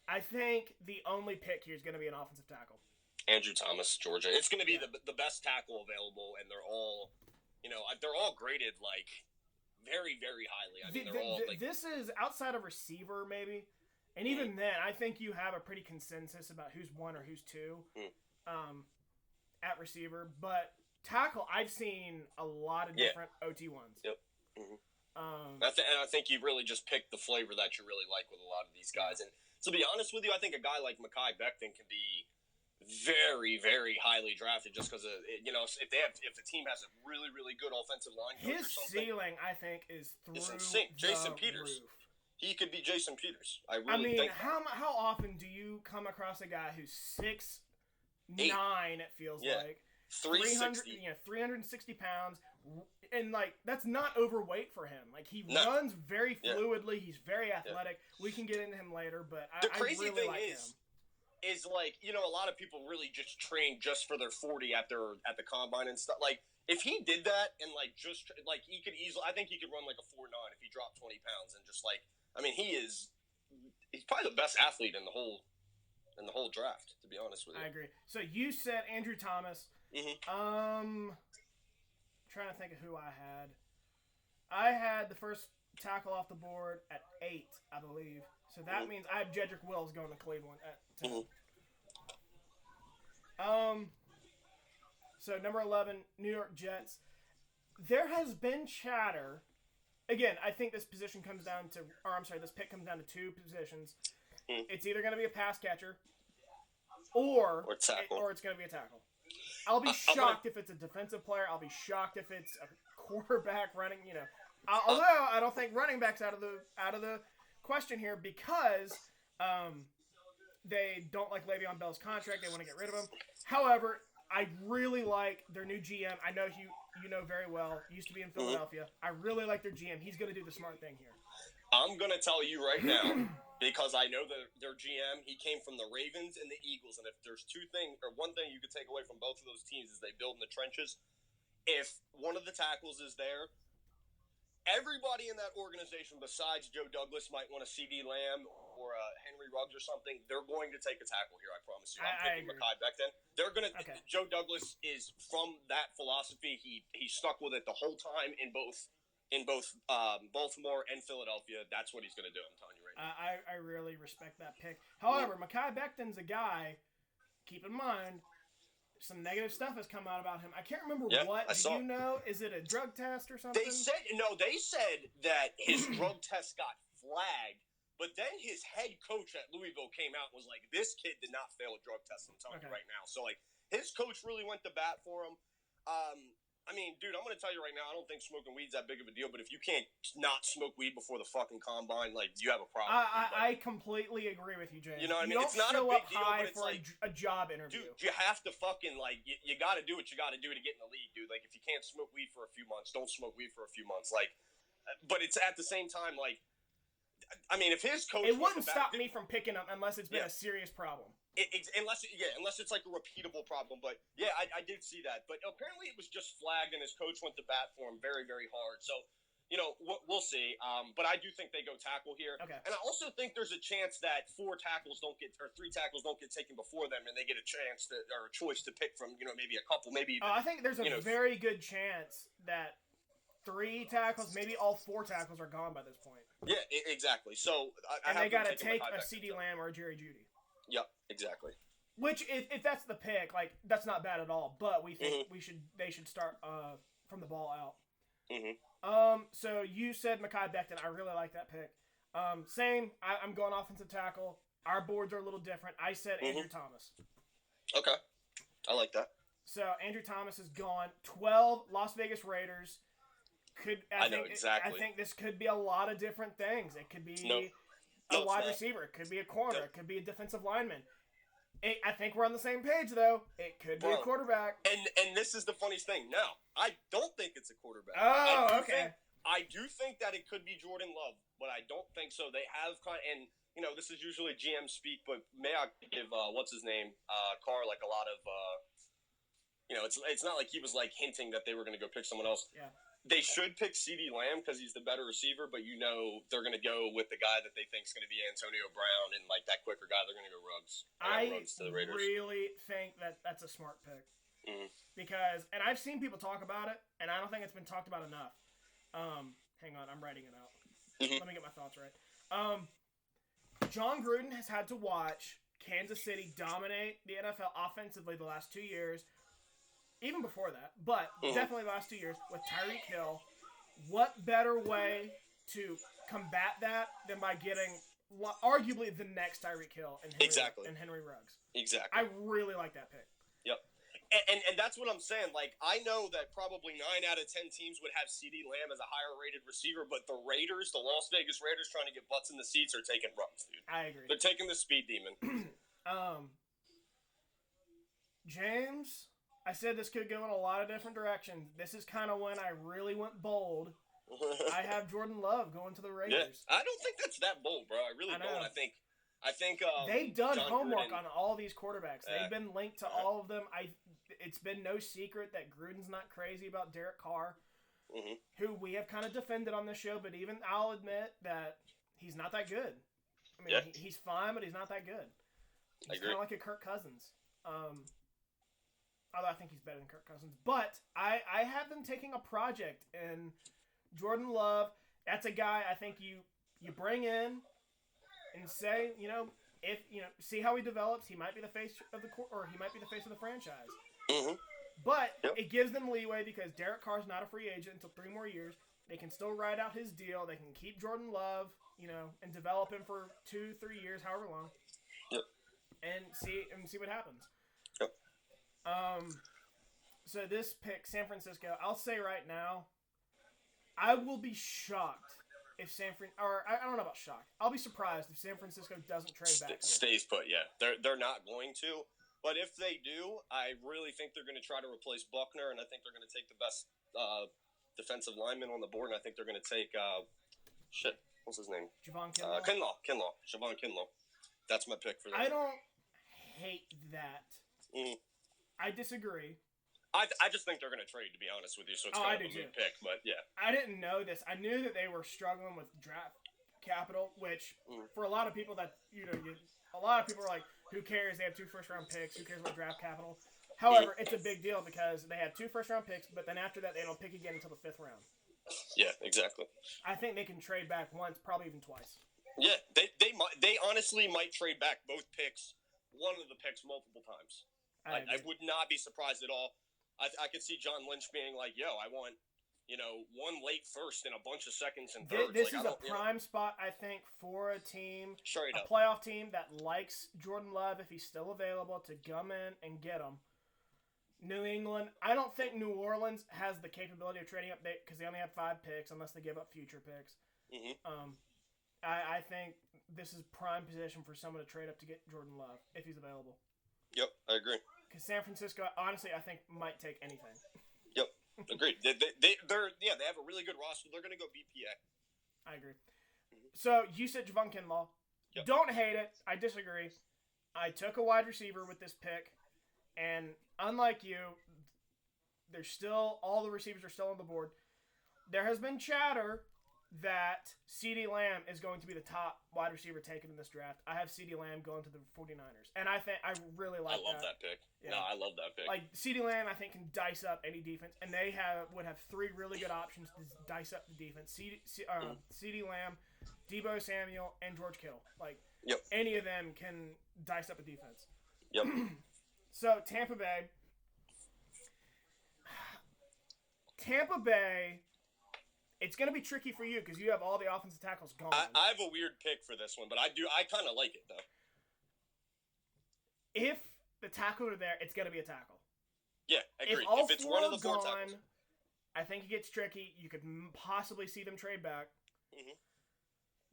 I think the only pick here is going to be an offensive tackle. Andrew Thomas, Georgia. It's going to be the best tackle available, and they're all graded like very, very highly. I mean, this is outside of receiver maybe. And even then, I think you have a pretty consensus about who's 1 or who's 2 at receiver. But tackle, I've seen a lot of different OT1s. Yep. And I think you really just picked the flavor that you really like with a lot of these guys. And to be honest with you, I think a guy like Mekhi Becton can be very, very highly drafted just because if the team has a really, really good offensive line coach or something. His ceiling, I think, is through insane. Jason Peters. Roof. He could be Jason Peters. I mean, think how often do you come across a guy who's 6'9", 8. 9. It feels like 360. 360 pounds, and like that's not overweight for him. Like he No. runs very fluidly. He's very athletic. We can get into him later, but The crazy I really thing like him. is like, you know, a lot of people really just train just for their 40 at the combine and stuff. Like if he did that and like just like he could easily, I think he could run like a 4.9 if he dropped 20 pounds and just like, I mean, he's probably the best athlete in the whole draft, to be honest with you. I agree. So you said Andrew Thomas. Trying to think of who I had. I had the first tackle off the board at 8, I believe. So that means I have Jedrick Wills going to Cleveland at 10. So number 11, New York Jets. There has been chatter. Again, I think this position comes down to, this pick comes down to 2 positions. It's either going to be a pass catcher, or tackle, or it's going to be a tackle. I'll be shocked if it's a defensive player. I'll be shocked if it's a quarterback running. You know, although I don't think running back's out of the question here because they don't like Le'Veon Bell's contract. They want to get rid of him. However, I really like their new GM. I know you know very well. Used to be in Philadelphia. I really like their GM. He's going to do the smart thing here. I'm going to tell you right now, because I know their GM, he came from the Ravens and the Eagles, and if there's one thing you could take away from both of those teams is they build in the trenches. If one of the tackles is there, everybody in that organization besides Joe Douglas might want a CD Lamb or a Henry Ruggs or something. They're going to take a tackle here, I promise you. I'm picking Mekhi Becton. They're going to Joe Douglas is from that philosophy. He stuck with it the whole time in both Baltimore and Philadelphia. That's what he's going to do. I'm telling you right now. I really respect that pick. However, Mekhi Becton's a guy, keep in mind, some negative stuff has come out about him. I can't remember what. Do you know? Is it a drug test or something? They said that his drug test got flagged, but then his head coach at Louisville came out and was like, this kid did not fail a drug test. I'm telling you right now. So, like, his coach really went to bat for him. I mean, dude, I'm going to tell you right now, I don't think smoking weed's that big of a deal, but if you can't not smoke weed before the fucking combine, like, you have a problem. I completely agree with you, James. You know what I mean? It's not a big deal, but it's like a job interview. Dude, you have to fucking, like, you got to do what you got to do to get in the league, dude. Like, if you can't smoke weed for a few months, don't smoke weed for a few months. Like, but it's at the same time, like, I mean, if his coach... It wouldn't stop me from picking up unless it's been a serious problem. Unless it's like a repeatable problem. But yeah, I did see that. But apparently it was just flagged, and his coach went to bat for him very, very hard. So, you know, we'll see. But I do think they go tackle here. Okay. And I also think there's a chance that 3 tackles don't get taken before them, and they get a chance or a choice to pick from, you know, maybe a couple, maybe even, I think there's a very good chance that 3 tackles, maybe all 4 tackles are gone by this point. Yeah, exactly. So they got to take a CD Lamb or a Jerry Jeudy. Yep, exactly. Which, if that's the pick, like, that's not bad at all. But we think they should start from the ball out. So you said Mekhi Becton. I really like that pick. Same. I'm going offensive tackle. Our boards are a little different. I said Andrew Thomas. Okay, I like that. So Andrew Thomas is gone. 12 Las Vegas Raiders. I think this could be a lot of different things. It could be a wide receiver. It could be a corner. It could be a defensive lineman. I think we're on the same page, though. It could be a quarterback. And this is the funniest thing. No, I don't think it's a quarterback. Okay. I do think that it could be Jordan Love, but I don't think so. They have and you know, this is usually GM speak, but may I give what's his name, Carr, like a lot of you know, it's not like he was like hinting that they were going to go pick someone else. Yeah. They should pick CD Lamb because he's the better receiver, but you know they're going to go with the guy that they think is going to be Antonio Brown, and like that quicker guy, they're going to go Ruggs. Ruggs to the Raiders. Really think that that's a smart pick because, and I've seen people talk about it, and I don't think it's been talked about enough. Hang on, I'm writing it out. Let me get my thoughts right. John Gruden has had to watch Kansas City dominate the NFL offensively the last 2 years. Even before that, but definitely the last 2 years with Tyreek Hill. What better way to combat that than by getting arguably the next Tyreek Hill and Henry Ruggs? Exactly. I really like that pick. Yep. And that's what I'm saying. Like, I know that probably 9 out of 10 teams would have CD Lamb as a higher rated receiver, but the Raiders, the Las Vegas Raiders trying to get butts in the seats, are taking Ruggs, dude. I agree. They're taking the speed demon. James, I said this could go in a lot of different directions. This is kind of when I really went bold. I have Jordan Love going to the Raiders. Yeah, I don't think that's that bold, bro. I really don't. I think they've done John homework Gruden, on all these quarterbacks. They've been linked to all of them. It's been no secret that Gruden's not crazy about Derek Carr, who we have kind of defended on this show. But even I'll admit that he's not that good. I mean, he's fine, but he's not that good. He's kind of like a Kirk Cousins. Although I think he's better than Kirk Cousins. But I have them taking a project in Jordan Love. That's a guy I think you bring in and say, see how he develops. He might be the face of the or he might be the face of the franchise. But it gives them leeway because Derek Carr's not a free agent until 3 more years. They can still ride out his deal. They can keep Jordan Love, and develop him for 2-3 years, however long. Yep. And see what happens. Yep. So this pick, San Francisco, I'll say right now, I will be shocked if I don't know about shocked. I'll be surprised if San Francisco doesn't trade back. Stays put, yeah. They're not going to. But if they do, I really think they're going to try to replace Buckner, and I think they're going to take the best defensive lineman on the board, and I think they're going to take what's his name? Javon Kinlaw. Javon Kinlaw. That's my pick for them. I don't hate that. I disagree. I just think they're going to trade, to be honest with you, so it's kind of a moot pick, but yeah. I didn't know this. I knew that they were struggling with draft capital, which for a lot of people that, a lot of people are like, who cares? They have 2 first-round picks. Who cares about draft capital? However, it's a big deal because they have 2 first-round picks, but then after that, they don't pick again until the 5th round. Yeah, exactly. I think they can trade back once, probably even twice. Yeah, they honestly might trade back both picks, one of the picks multiple times. I would not be surprised at all. I could see John Lynch being like, yo, I want, one late first and a bunch of seconds and thirds. This is a prime spot, I think, for a team, a playoff team that likes Jordan Love, if he's still available, to come in and get him. New England, I don't think New Orleans has the capability of trading up because they only have 5 picks unless they give up future picks. I think this is prime position for someone to trade up to get Jordan Love if he's available. Yep, I agree. Because San Francisco, honestly, I think might take anything. Yep, agreed. They have a really good roster. They're going to go BPA. I agree. So you said Javon Kinlaw. Yep. Don't hate it. I disagree. I took a wide receiver with this pick, and unlike you, all the receivers are still on the board. There has been chatter that CeeDee Lamb is going to be the top wide receiver taken in this draft. I have CeeDee Lamb going to the 49ers. And I really like that. I love that pick. Yeah. No, I love that pick. Like, CeeDee Lamb, I think, can dice up any defense. And they would have 3 really good options to dice up the defense. CeeDee Lamb, Deebo Samuel, and George Kittle. Like, any of them can dice up a defense. Yep. So, Tampa Bay, it's going to be tricky for you because you have all the offensive tackles gone. I have a weird pick for this one, but I kind of like it, though. If the tackles are there, it's going to be a tackle. Yeah, agreed. If it's one of the 4 tackles. I think it gets tricky. You could possibly see them trade back.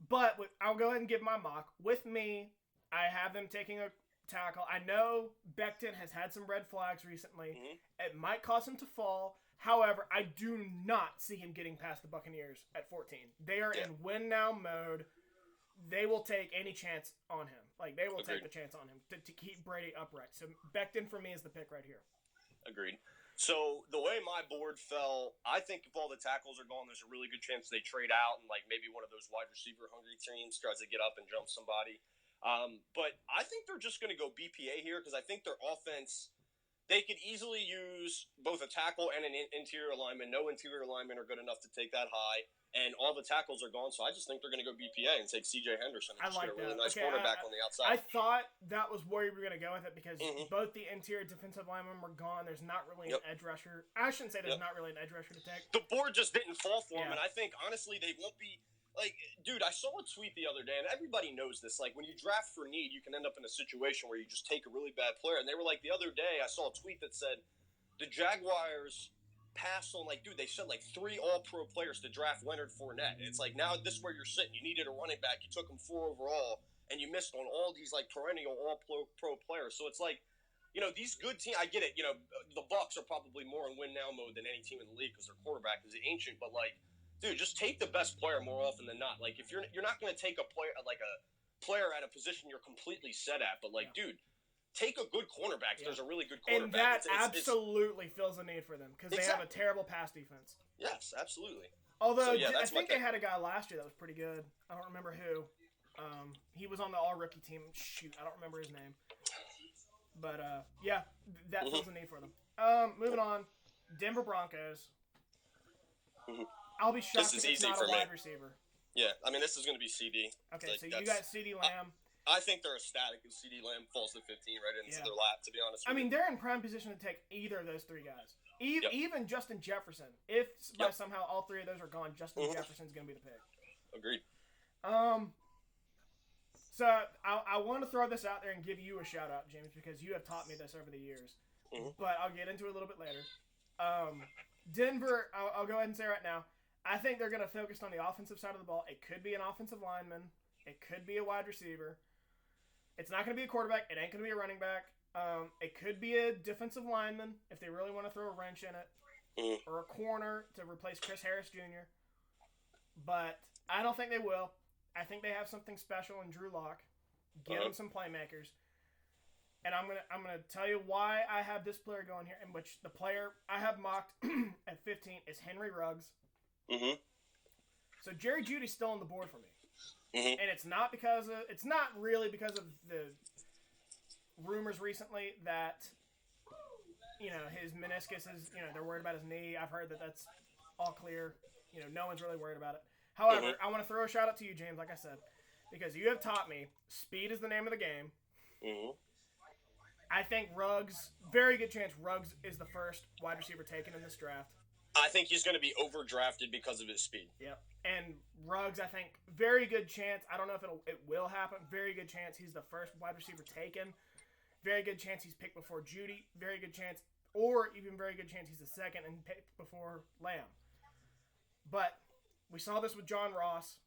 But I'll go ahead and give my mock. With me, I have them taking a tackle. I know Becton has had some red flags recently. It might cause him to fall. However, I do not see him getting past the Buccaneers at 14. They are in win-now mode. They will take any chance on him. Like, they will take the chance on him to keep Brady upright. So, Becton, for me, is the pick right here. Agreed. So, the way my board fell, I think if all the tackles are gone, there's a really good chance they trade out and, like, maybe one of those wide receiver-hungry teams tries to get up and jump somebody. But I think they're just going to go BPA here because I think their offense... They could easily use both a tackle and an interior lineman. No interior linemen are good enough to take that high, and all the tackles are gone. So I just think they're going to go BPA and take C.J. Henderson and just get a really nice quarterback on the outside. I thought that was where you were going to go with it because both the interior defensive linemen were gone. There's not really an edge rusher. I shouldn't say there's not really an edge rusher to take. The board just didn't fall for him, and I think, honestly, they won't be... Like, dude, I saw a tweet the other day, and everybody knows this. Like, when you draft for need, you can end up in a situation where you just take a really bad player. And they were like, the other day, I saw a tweet that said, the Jaguars passed on, like, dude, they said, like, 3 all-pro players to draft Leonard Fournette. It's like, now this is where you're sitting. You needed a running back. You took him 4 overall, and you missed on all these, like, perennial all-pro players. So it's like, these good teams. I get it. The Bucks are probably more in win now mode than any team in the league because their quarterback is ancient. But like, dude, just take the best player more often than not. Like, if you're not going to take a player at a position you're completely set at, but like, dude, take a good cornerback. There's a really good quarterback, and that absolutely fills a need for them because they have a terrible pass defense. Yes, absolutely. Although I think they had a guy last year that was pretty good. I don't remember who. He was on the all-rookie team. Shoot, I don't remember his name. But, that fills a need for them. Moving on. Denver Broncos. I'll be shocked if it's not a wide receiver. Yeah, I mean, this is going to be CD. Okay, so you got CD Lamb. I think they're ecstatic if CD Lamb falls to 15 right into their lap, to be honest with you. I mean, they're in prime position to take either of those three guys. Even Justin Jefferson. If by somehow all three of those are gone, Justin Jefferson's going to be the pick. Agreed. So I want to throw this out there and give you a shout out, James, because you have taught me this over the years. But I'll get into it a little bit later. Denver, I'll go ahead and say right now, I think they're going to focus on the offensive side of the ball. It could be an offensive lineman. It could be a wide receiver. It's not going to be a quarterback. It ain't going to be a running back. It could be a defensive lineman if they really want to throw a wrench in it, or a corner to replace Chris Harris Jr. But I don't think they will. I think they have something special in Drew Lock. Get him some playmakers. And I'm gonna tell you why I have this player going here, in which the player I have mocked at 15 is Henry Ruggs. So Jerry Jeudy's still on the board for me. And it's not really because of the rumors recently that his meniscus is, they're worried about his knee. I've heard that that's all clear. No one's really worried about it. However, I want to throw a shout out to you, James, like I said, because you have taught me speed is the name of the game. I think very good chance Ruggs is the first wide receiver taken in this draft. I think he's going to be overdrafted because of his speed. Yep. And Ruggs, I think, very good chance. I don't know if it will happen. Very good chance he's the first wide receiver taken. Very good chance he's picked before Jeudy. Very good chance, or even very good chance he's the second and picked before Lamb. But we saw this with John Ross,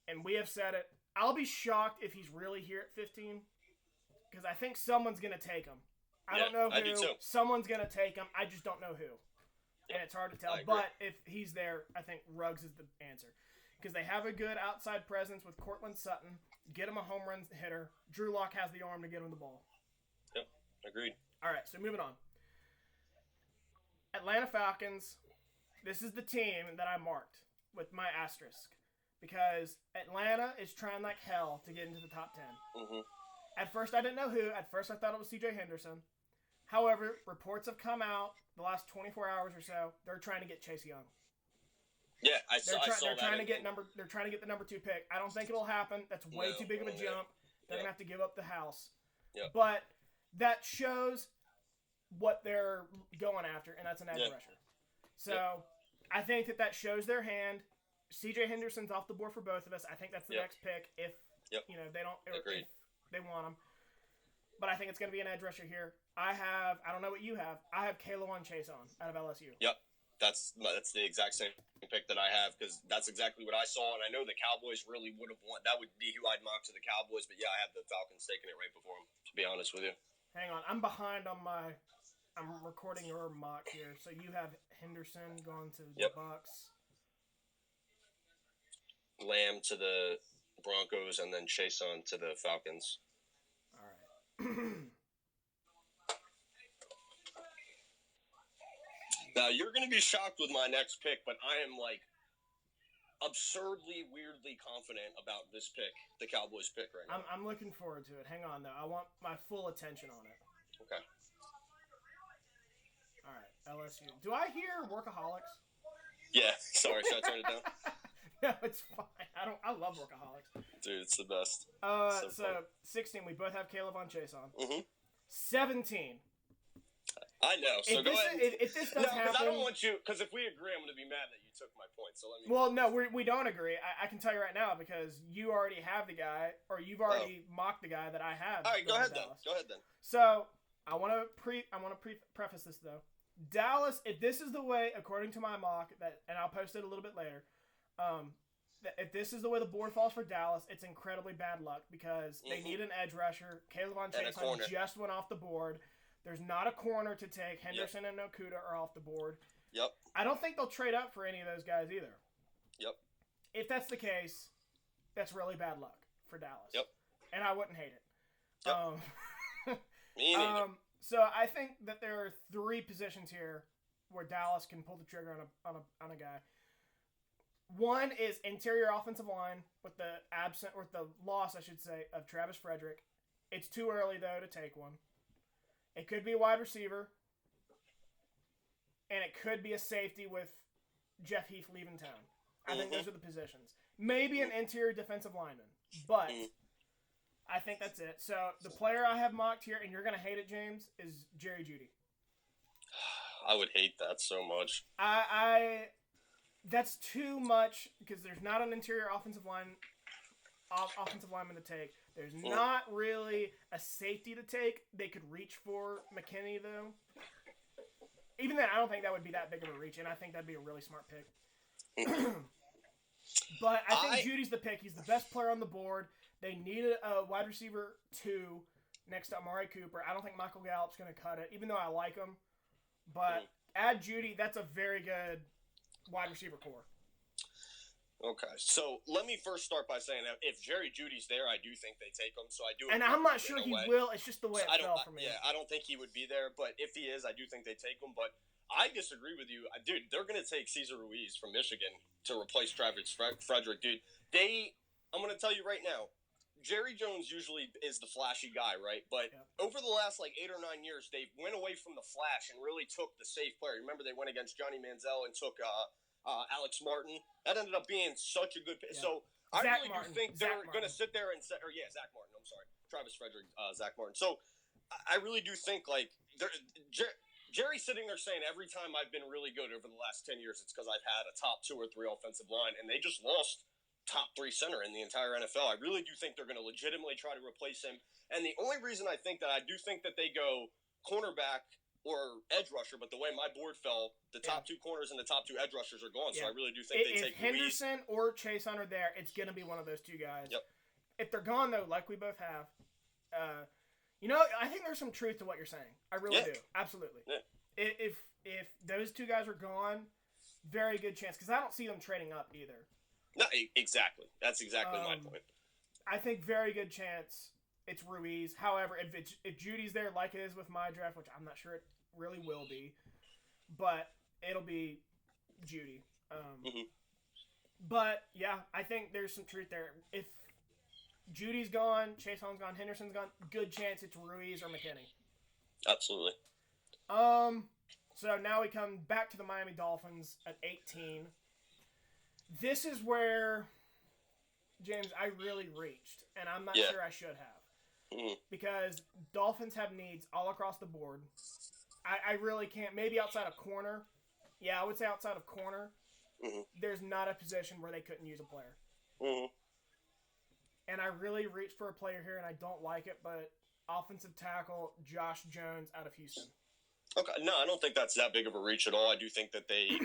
and we have said it. I'll be shocked if he's really here at 15, because I think someone's going to take him. I don't know who. I do too. Someone's going to take him. I just don't know who. And it's hard to tell. But if he's there, I think Ruggs is the answer. Because they have a good outside presence with Cortland Sutton. Get him a home run hitter. Drew Lock has the arm to get him the ball. Yep, agreed. All right, so moving on. Atlanta Falcons. This is the team that I marked with my asterisk. Because Atlanta is trying like hell to get into the top 10. At first, I didn't know who. At first, I thought it was C.J. Henderson. However, reports have come out the last 24 hours or so. They're trying to get Chase Young. Yeah, I saw that. They're trying to get the number 2 pick. I don't think it'll happen. That's way too big of a jump. They're gonna have to give up the house. But that shows what they're going after, and that's an edge rusher. So I think that shows their hand. C.J. Henderson's off the board for both of us. I think that's the next pick if they don't if they want him. But I think it's going to be an edge rusher here. I don't know what you have. I have K'Lavon Chaisson out of LSU. Yep. That's the exact same pick that I have, because that's exactly what I saw, and I know the Cowboys really would have won. That would be who I'd mock to the Cowboys, but yeah, I have the Falcons taking it right before them, to be honest with you. Hang on. I'm behind on I'm recording your mock here. So you have Henderson going to the Bucks. Lamb to the Broncos, and then Chaisson to the Falcons. All right. Now, you're going to be shocked with my next pick, but I am, absurdly, weirdly confident about this pick, the Cowboys pick right now. I'm looking forward to it. Hang on, though. I want my full attention on it. Okay. All right, LSU. Do I hear Workaholics? Yeah, sorry. Should I turn it down? No, it's fine. I love Workaholics. Dude, it's the best. So 16, we both have K'Lavon Chaisson. 17. I know. So go ahead. If this does happen, I don't want you, because if we agree, I'm going to be mad that you took my point. So let me. Well, no, we don't agree. I can tell you right now, because you already have the guy, or you've already mocked the guy that I have. All right, go ahead then. So I want to preface this though. Dallas, if this is the way, according to my mock, and I'll post it a little bit later, if this is the way the board falls for Dallas, it's incredibly bad luck, because they need an edge rusher. K'Lavon Chaisson just went off the board. There's not a corner to take. Henderson and Okuda are off the board. Yep. I don't think they'll trade up for any of those guys either. Yep. If that's the case, that's really bad luck for Dallas. Yep. And I wouldn't hate it. Yep. Me neither. So I think that there are 3 positions here where Dallas can pull the trigger on a guy. One is interior offensive line with the loss, I should say, of Travis Frederick. It's too early though to take one. It could be a wide receiver, and it could be a safety with Jeff Heath leaving town. I think those are the positions. Maybe an interior defensive lineman, but I think that's it. So the player I have mocked here, and you're gonna hate it, James, is Jerry Jeudy. I would hate that so much. That's too much because there's not an interior offensive lineman to take. There's not really a safety to take. They could reach for McKinney though. Even then, I don't think that would be that big of a reach, and I think that'd be a really smart pick. But I think Judy's the pick. He's the best player on the board. They needed a wide receiver 2 next to Amari Cooper. I don't think Michael Gallup's going to cut it, even though I like him. But add Jeudy, that's a very good wide receiver core. Okay, so let me first start by saying that if Jerry Jeudy's there, I do think they take him. So I do. And I'm not sure he will. It's just the way it fell for me. Yeah, I don't think he would be there. But if he is, I do think they take him. But I disagree with you, dude. They're going to take Cesar Ruiz from Michigan to replace Travis Frederick, dude. I'm going to tell you right now. Jerry Jones usually is the flashy guy, right? But over the last 8 or 9 years, they went away from the flash and really took the safe player. Remember, they went against Johnny Manziel and took Alex Martin. That ended up being such a good pick. So I really do think they're going to sit there and say, Zach Martin. I'm sorry, Travis Frederick, Zach Martin. So I really do think Jerry's sitting there saying every time I've been really good over the last 10 years, it's because I've had a top 2 or 3 offensive line, and they just lost top 3 center in the entire NFL. I really do think they're going to legitimately try to replace him. And the only reason I think that, I do think that they go cornerback or edge rusher, but the way my board fell, the top 2 corners and the top 2 edge rushers are gone. So I really do think they take Henderson or Chase Hunter there, it's going to be one of those 2 guys. Yep. If they're gone, though, like we both have, I think there's some truth to what you're saying. I really do. Absolutely. Yeah. If those 2 guys are gone, very good chance, because I don't see them trading up either. No, exactly. That's exactly my point. I think very good chance it's Ruiz. However, if Judy's there, like it is with my draft, which I'm not sure it really will be, but it'll be Jeudy. But yeah, I think there's some truth there. If Judy's gone, Chase Young's gone, Henderson's gone, good chance it's Ruiz or McKinney. Absolutely. So now we come back to the Miami Dolphins at 18. This is where, James, I really reached, and I'm not sure I should have. Because Dolphins have needs all across the board. I really can't, maybe outside of corner. Yeah, I would say outside of corner, there's not a position where they couldn't use a player. And I really reached for a player here, and I don't like it, but offensive tackle Josh Jones out of Houston. Okay, no, I don't think that's that big of a reach at all. I do think that they,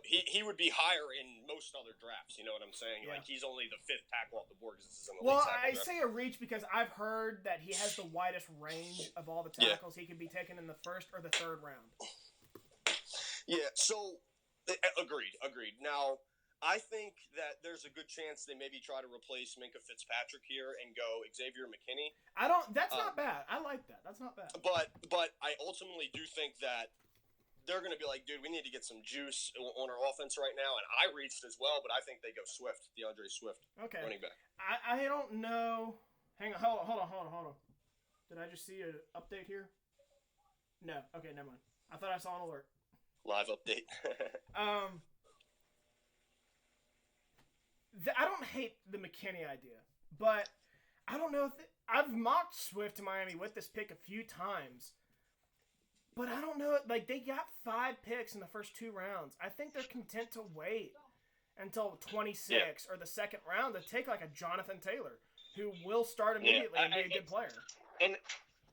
he would be higher in most other drafts. You know what I'm saying? Yeah. Like, he's only the 5th tackle off the board because this is an elite Well, tackle I draft. say a reach because I've heard that he has the widest range of all the tackles. He could be taken in the 1st or the 3rd round. Yeah, so, agreed. Now, I think that there's a good chance they maybe try to replace Minkah Fitzpatrick here and go Xavier McKinney. That's not bad. I like that. That's not bad. But I ultimately do think that they're going to be like, dude, we need to get some juice on our offense right now. And I reached as well, but I think they go Swift, DeAndre Swift, running back. I don't know. Hang on. Hold on. Did I just see an update here? No. Okay, never mind. I thought I saw an alert. Live update. I don't hate the McKinney idea, but I don't know if I've mocked Swift to Miami with this pick a few times, but I don't know. Like, they got 5 picks in the first 2 rounds. I think they're content to wait until 26 or the 2nd round to take like a Jonathan Taylor, who will start immediately and be a good player. And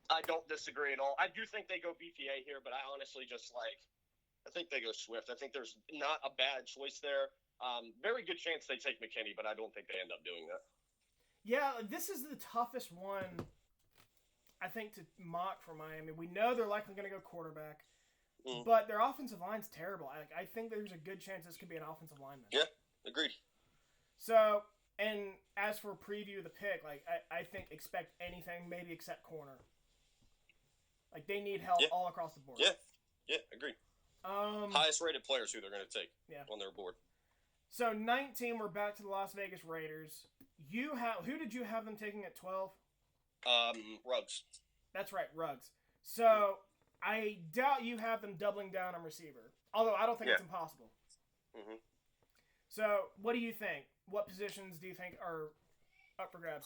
I don't disagree at all. I do think they go BPA here, but I honestly I think they go Swift. I think there's not a bad choice there. Very good chance they take McKinney, but I don't think they end up doing that. Yeah, this is the toughest one I think, to mock for Miami. We know they're likely going to go quarterback, Mm. but their offensive line's terrible. I think there's a good chance this could be an offensive lineman. Yeah, agreed. So, and as for preview of the pick, like I think expect anything, maybe except corner. Like they need help all across the board. Yeah, agreed. Highest rated players who they're going to take on their board. So 19, we're back to the Las Vegas Raiders. Who did you have them taking at 12? Ruggs. That's right, Ruggs. So I doubt you have them doubling down on receiver. Although I don't think it's impossible. Mm-hmm. So what do you think? What positions do you think are up for grabs?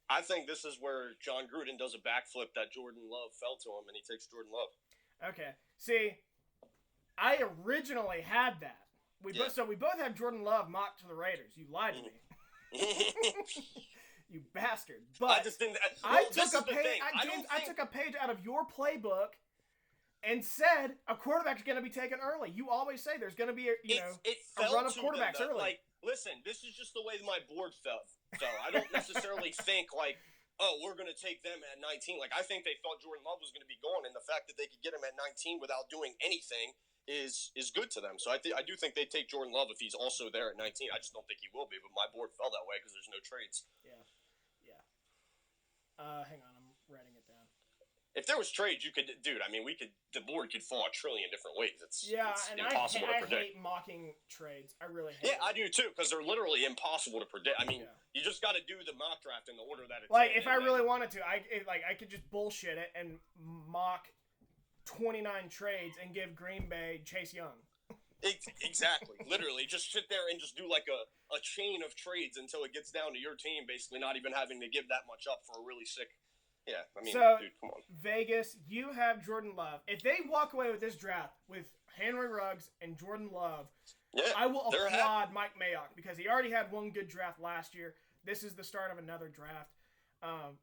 I think this is where John Gruden does a backflip that Jordan Love fell to him, and he takes Jordan Love. Okay. See, I originally had that. So we both had Jordan Love mocked to the Raiders. You lied to me. You bastard. But I just didn't. I took a page out of your playbook and said a quarterback's going to be taken early. You always say there's going to be a run of quarterbacks early. Like, listen, this is just the way my board fell. So I don't necessarily think like, oh, we're going to take them at 19. Like, I think they thought Jordan Love was going to be gone, and the fact that they could get him at 19 without doing anything is good to them. So I do think they take Jordan Love if he's also there at 19. I just don't think he will be, but my board fell that way because there's no trades. Yeah. Hang on, I'm writing it down. If there was trades, you could, dude. I mean, the board could fall a trillion different ways. It's impossible to predict. I hate mocking trades. I really hate. Yeah, I do too, because they're literally impossible to predict. I mean, you just got to do the mock draft in the order that it's. Like, if I really wanted to, I could just bullshit it and mock 29 trades and give Green Bay Chase Young. Exactly. Literally, just sit there and just do like a chain of trades until it gets down to your team, basically not even having to give that much up for a really sick. Yeah, I mean, dude, come on. Vegas, you have Jordan Love. If they walk away with this draft with Henry Ruggs and Jordan Love, I will applaud Mike Mayock because he already had one good draft last year. This is the start of another draft,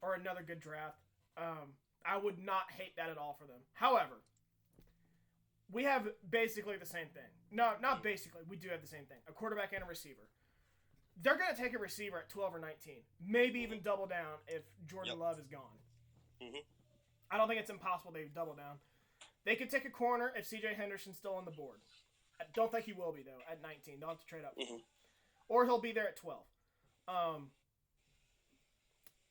or another good draft. I would not hate that at all for them. However, we have basically the same thing. No, not basically. We do have the same thing. A quarterback and a receiver. They're going to take a receiver at 12 or 19. Maybe even double down if Jordan Love is gone. Mm-hmm. I don't think it's impossible they double down. They could take a corner if C.J. Henderson's still on the board. I don't think he will be, though, at 19. They'll have to trade up. Mm-hmm. Or he'll be there at 12.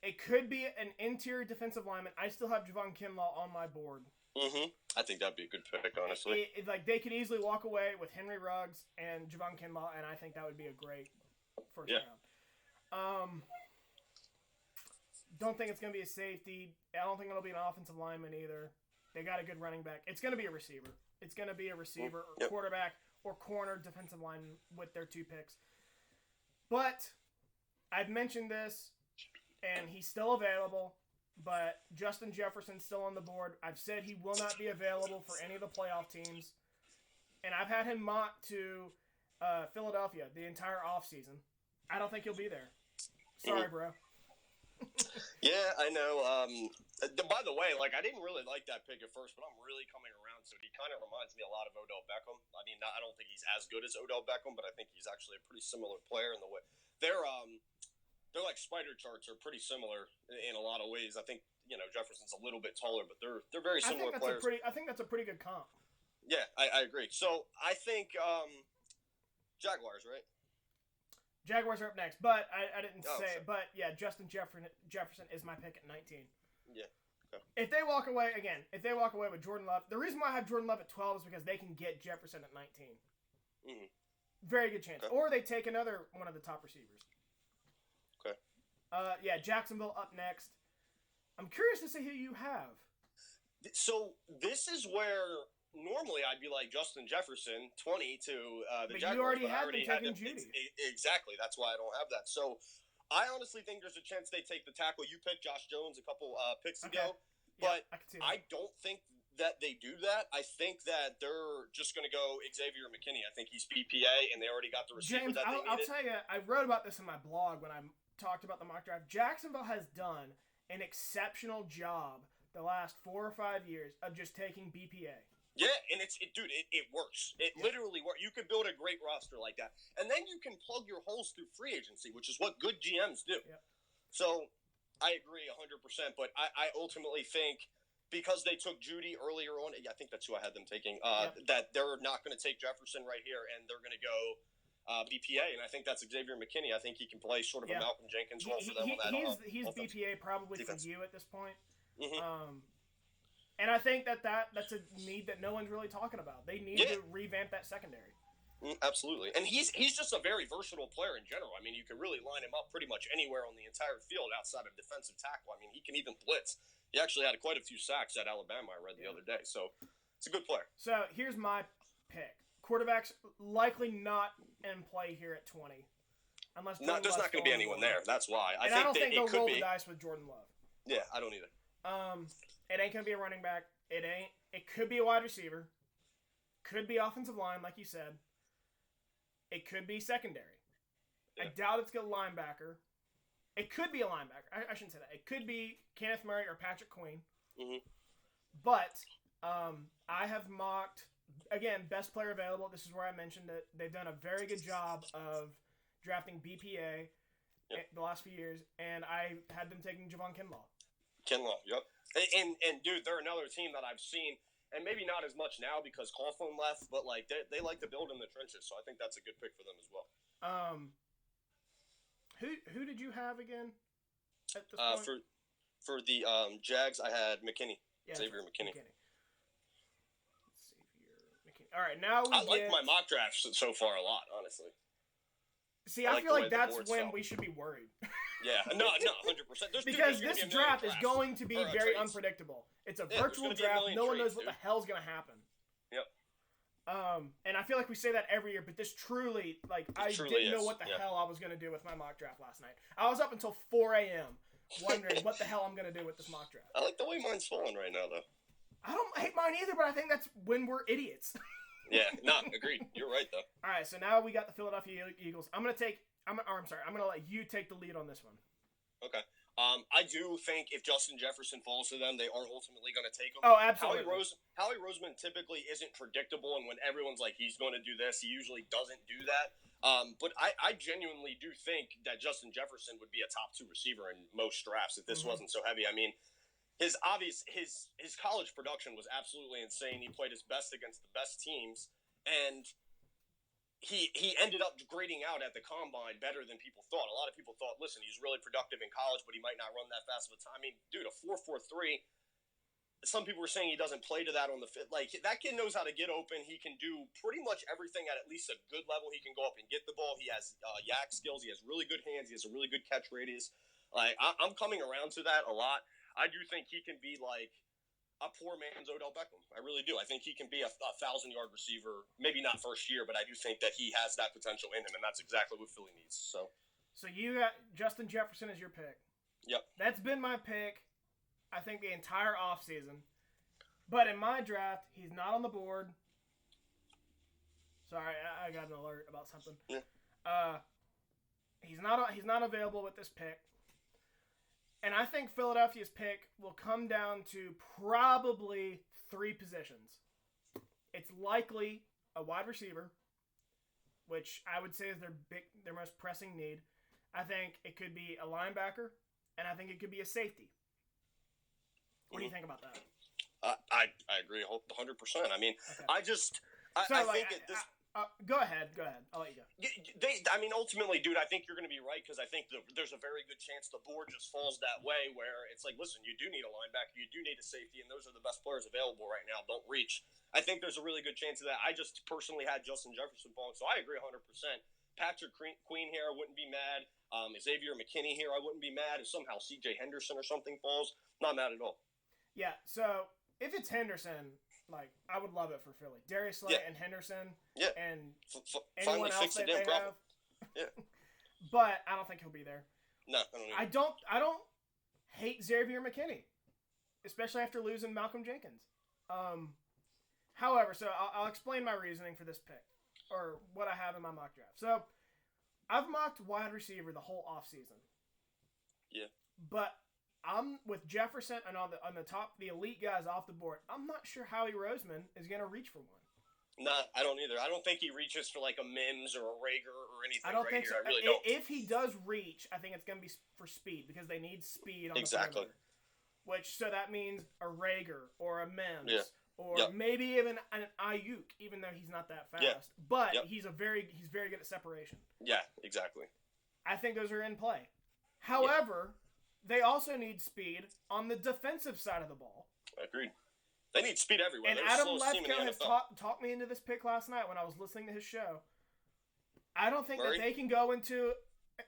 It could be an interior defensive lineman. I still have Javon Kinlaw on my board. Mm-hmm. I think that'd be a good pick, honestly. They could easily walk away with Henry Ruggs and Javon Kinlaw, and I think that would be a great first round. Don't think it's going to be a safety. I don't think it'll be an offensive lineman either. They got a good running back. It's going to be a receiver. It's going to be a receiver or quarterback or corner defensive lineman with their two picks. But I've mentioned this, and he's still available. But Justin Jefferson's still on the board. I've said he will not be available for any of the playoff teams. And I've had him mocked to Philadelphia the entire offseason. I don't think he'll be there. Sorry, bro. Yeah, I know. By the way, like, I didn't really like that pick at first, but I'm really coming around to it. He kind of reminds me a lot of Odell Beckham. I mean, I don't think he's as good as Odell Beckham, but I think he's actually a pretty similar player in the way. They're like spider charts are pretty similar in a lot of ways. I think, Jefferson's a little bit taller, but they're very similar players. I think that's a pretty good comp. Yeah, I agree. So I think Jaguars, right? Jaguars are up next, but I didn't say it. But yeah, Justin Jefferson is my pick at 19. Yeah. Okay. If they walk away with Jordan Love, the reason why I have Jordan Love at 12 is because they can get Jefferson at 19. Mm-hmm. Very good chance. Okay. Or they take another one of the top receivers. Okay. Yeah, Jacksonville up next. I'm curious to see who you have. So this is where normally I'd be like Justin Jefferson, 20 to the Jaguars. You already had them taking Judy. Exactly. That's why I don't have that. So I honestly think there's a chance they take the tackle. You picked Josh Jones a couple picks ago. But I don't think that they do that. I think that they're just going to go Xavier McKinney. I think he's PPA, and they already got the receiver James, that they needed. I'll tell you, I wrote about this in my blog when I talked about the mock draft. Jacksonville has done an exceptional job the last 4 or 5 years of just taking BPA. Yeah, and it works. It literally works. You can build a great roster like that. And then you can plug your holes through free agency, which is what good GMs do. Yep. So, I agree 100%, but I ultimately think because they took Judy earlier on, I think that's who I had them taking, that they're not going to take Jefferson right here, and they're going to go BPA, and I think that's Xavier McKinney. I think he can play sort of a Malcolm Jenkins role for them on that he's BPA probably defense. For you at this point. Mm-hmm. And I think that's a need that no one's really talking about. They need to revamp that secondary. Absolutely, and he's just a very versatile player in general. I mean, you can really line him up pretty much anywhere on the entire field outside of defensive tackle. I mean, he can even blitz. He actually had quite a few sacks at Alabama, I read the other day. So it's a good player. So here's my pick. Quarterback's likely not in play here at 20. Unless there's not going to be anyone there. That's why. I don't think they'll roll the dice with Jordan Love. Yeah, I don't either. It ain't going to be a running back. It could be a wide receiver. Could be offensive line, like you said. It could be secondary. Yeah. I doubt it's a linebacker. It could be a linebacker. I shouldn't say that. It could be Kenneth Murray or Patrick Queen. Mm-hmm. But I have mocked, again, best player available. This is where I mentioned that they've done a very good job of drafting BPA the last few years, and I had them taking Javon Kinlaw. Yep. And dude, they're another team that I've seen, and maybe not as much now because Coughlin left, but like they like to build in the trenches, so I think that's a good pick for them as well. Who did you have again at this point? For the Jags, I had McKinney. Xavier McKinney. All right, now I like my mock drafts so far a lot, honestly. See, I feel like that's when we should be worried. Yeah, no, 100%. Because this draft is going to be very unpredictable. It's a virtual draft. No one knows what the hell's going to happen. Yep. And I feel like we say that every year, but this truly, I didn't know what the hell I was going to do with my mock draft last night. I was up until 4 a.m. wondering what the hell I'm going to do with this mock draft. I like the way mine's falling right now, though. I don't hate mine either, but I think that's when we're idiots. Yeah, no, agreed. You're right, though. All right, so now we got the Philadelphia Eagles. I'm going to let you take the lead on this one. Okay. I do think if Justin Jefferson falls to them, they are ultimately going to take him. Oh, absolutely. Howie Roseman typically isn't predictable, and when everyone's like, he's going to do this, he usually doesn't do that. But I genuinely do think that Justin Jefferson would be a top 2 receiver in most drafts if this wasn't so heavy. I mean, his college production was absolutely insane. He played his best against the best teams, and he ended up grading out at the combine better than people thought. A lot of people thought, listen, he's really productive in college, but he might not run that fast of a time. I mean, dude, a 4.43. Some people were saying he doesn't play to that on the fit. Like, that kid knows how to get open. He can do pretty much everything at least a good level. He can go up and get the ball. He has yak skills. He has really good hands. He has a really good catch radius. Like, I'm coming around to that a lot. I do think he can be like a poor man's Odell Beckham. I really do. I think he can be a 1,000-yard receiver. Maybe not first year, but I do think that he has that potential in him, and that's exactly what Philly needs. So you got Justin Jefferson as your pick. Yep. That's been my pick, I think, the entire offseason. But in my draft, he's not on the board. Sorry, I got an alert about something. Yeah. He's not available with this pick. And I think Philadelphia's pick will come down to probably 3 positions. It's likely a wide receiver, which I would say is their most pressing need. I think it could be a linebacker, and I think it could be a safety. What do you think about that? I agree 100%. I mean, okay. Go ahead. I'll let you go. Ultimately, dude, I think you're going to be right because I think there's a very good chance the board just falls that way where it's like, listen, you do need a linebacker, you do need a safety, and those are the best players available right now. Don't reach. I think there's a really good chance of that. I just personally had Justin Jefferson falling, so I agree 100%. Patrick Queen here, I wouldn't be mad. Xavier McKinney here, I wouldn't be mad. If somehow C.J. Henderson or something falls, not mad at all. Yeah, so if it's Henderson, I would love it for Philly. Darius Slay and Henderson and anyone else that they have. Yeah. But I don't think he'll be there. No, I don't either. I don't hate Xavier McKinney, especially after losing Malcolm Jenkins. However, so I'll explain my reasoning for this pick, or what I have in my mock draft. So I've mocked wide receiver the whole offseason. Yeah. But I'm with Jefferson and on the top, the elite guys off the board. I'm not sure Howie Roseman is going to reach for one. Nah, I don't either. I don't think he reaches for like a Mims or a Rager or anything. I don't right think here. so. I really don't. If he does reach, I think it's going to be for speed because they need speed on Exactly. the perimeter. So that means a Rager or a Mims. Yeah. Or Yep. maybe even an Ayuk, even though he's not that fast. Yeah. But Yep. he's very good at separation. Yeah, exactly. I think those are in play. However, they also need speed on the defensive side of the ball. Agreed. They need speed everywhere. And They're Adam the slowest team in Lefkoe the has NFL. talked me into this pick last night when I was listening to his show. I don't think Murray? that they can go into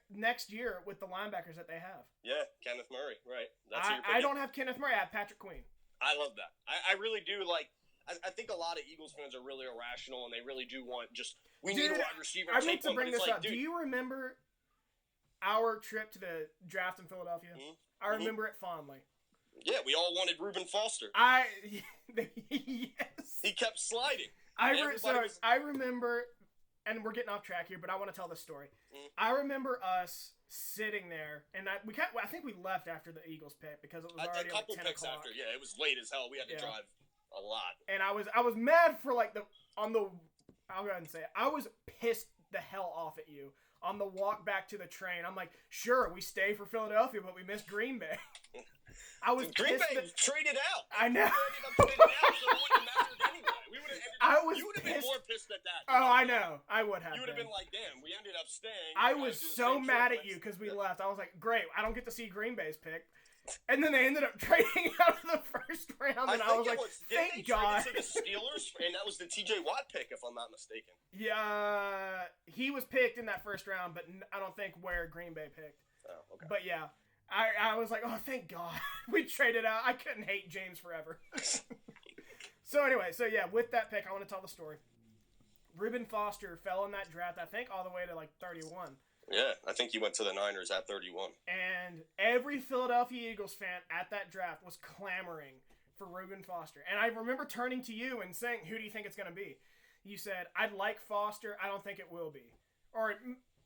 next year with the linebackers that they have. Yeah, Kenneth Murray, right. That's who you're picking. I don't have Kenneth Murray. I have Patrick Queen. I love that. I really do like. I think a lot of Eagles fans are really irrational, and they really do want just need a wide receiver. I meant to bring this up. Dude, Do you remember our trip to the draft in Philadelphia? Mm-hmm. I remember it fondly. Yeah, we all wanted Reuben Foster. Yes. He kept sliding. I remember, and we're getting off track here, but I want to tell this story. I remember us sitting there, and I think we left after the Eagles pick because it was already a couple like 10 picks o'clock. after. Yeah, it was late as hell. We had to drive a lot. And I was mad for I'll go ahead and say it. I was pissed the hell off at you on the walk back to the train. I'm like, sure, we stay for Philadelphia, but we missed Green Bay. I was Green pissed Bay traded out. I know. We ended up trading out, so it wouldn't have mattered anyway. You would have been more pissed at that. Oh, I know. I would have. You would have been like, damn, we ended up staying. I was so mad at you because we left. I was like, great, I don't get to see Green Bay's pick. And then they ended up trading out of the first round, and I was like, thank God. To the Steelers, and that was the T.J. Watt pick, if I'm not mistaken. Yeah, he was picked in that first round, but I don't think where Green Bay picked. Oh, okay. But yeah, I was like, oh, thank God. We traded out. I couldn't hate James forever. So anyway, with that pick, I want to tell the story. Reuben Foster fell in that draft, I think, all the way to 31. Yeah, I think he went to the Niners at 31. And every Philadelphia Eagles fan at that draft was clamoring for Reuben Foster. And I remember turning to you and saying, who do you think it's going to be? You said, I'd like Foster. I don't think it will be. Or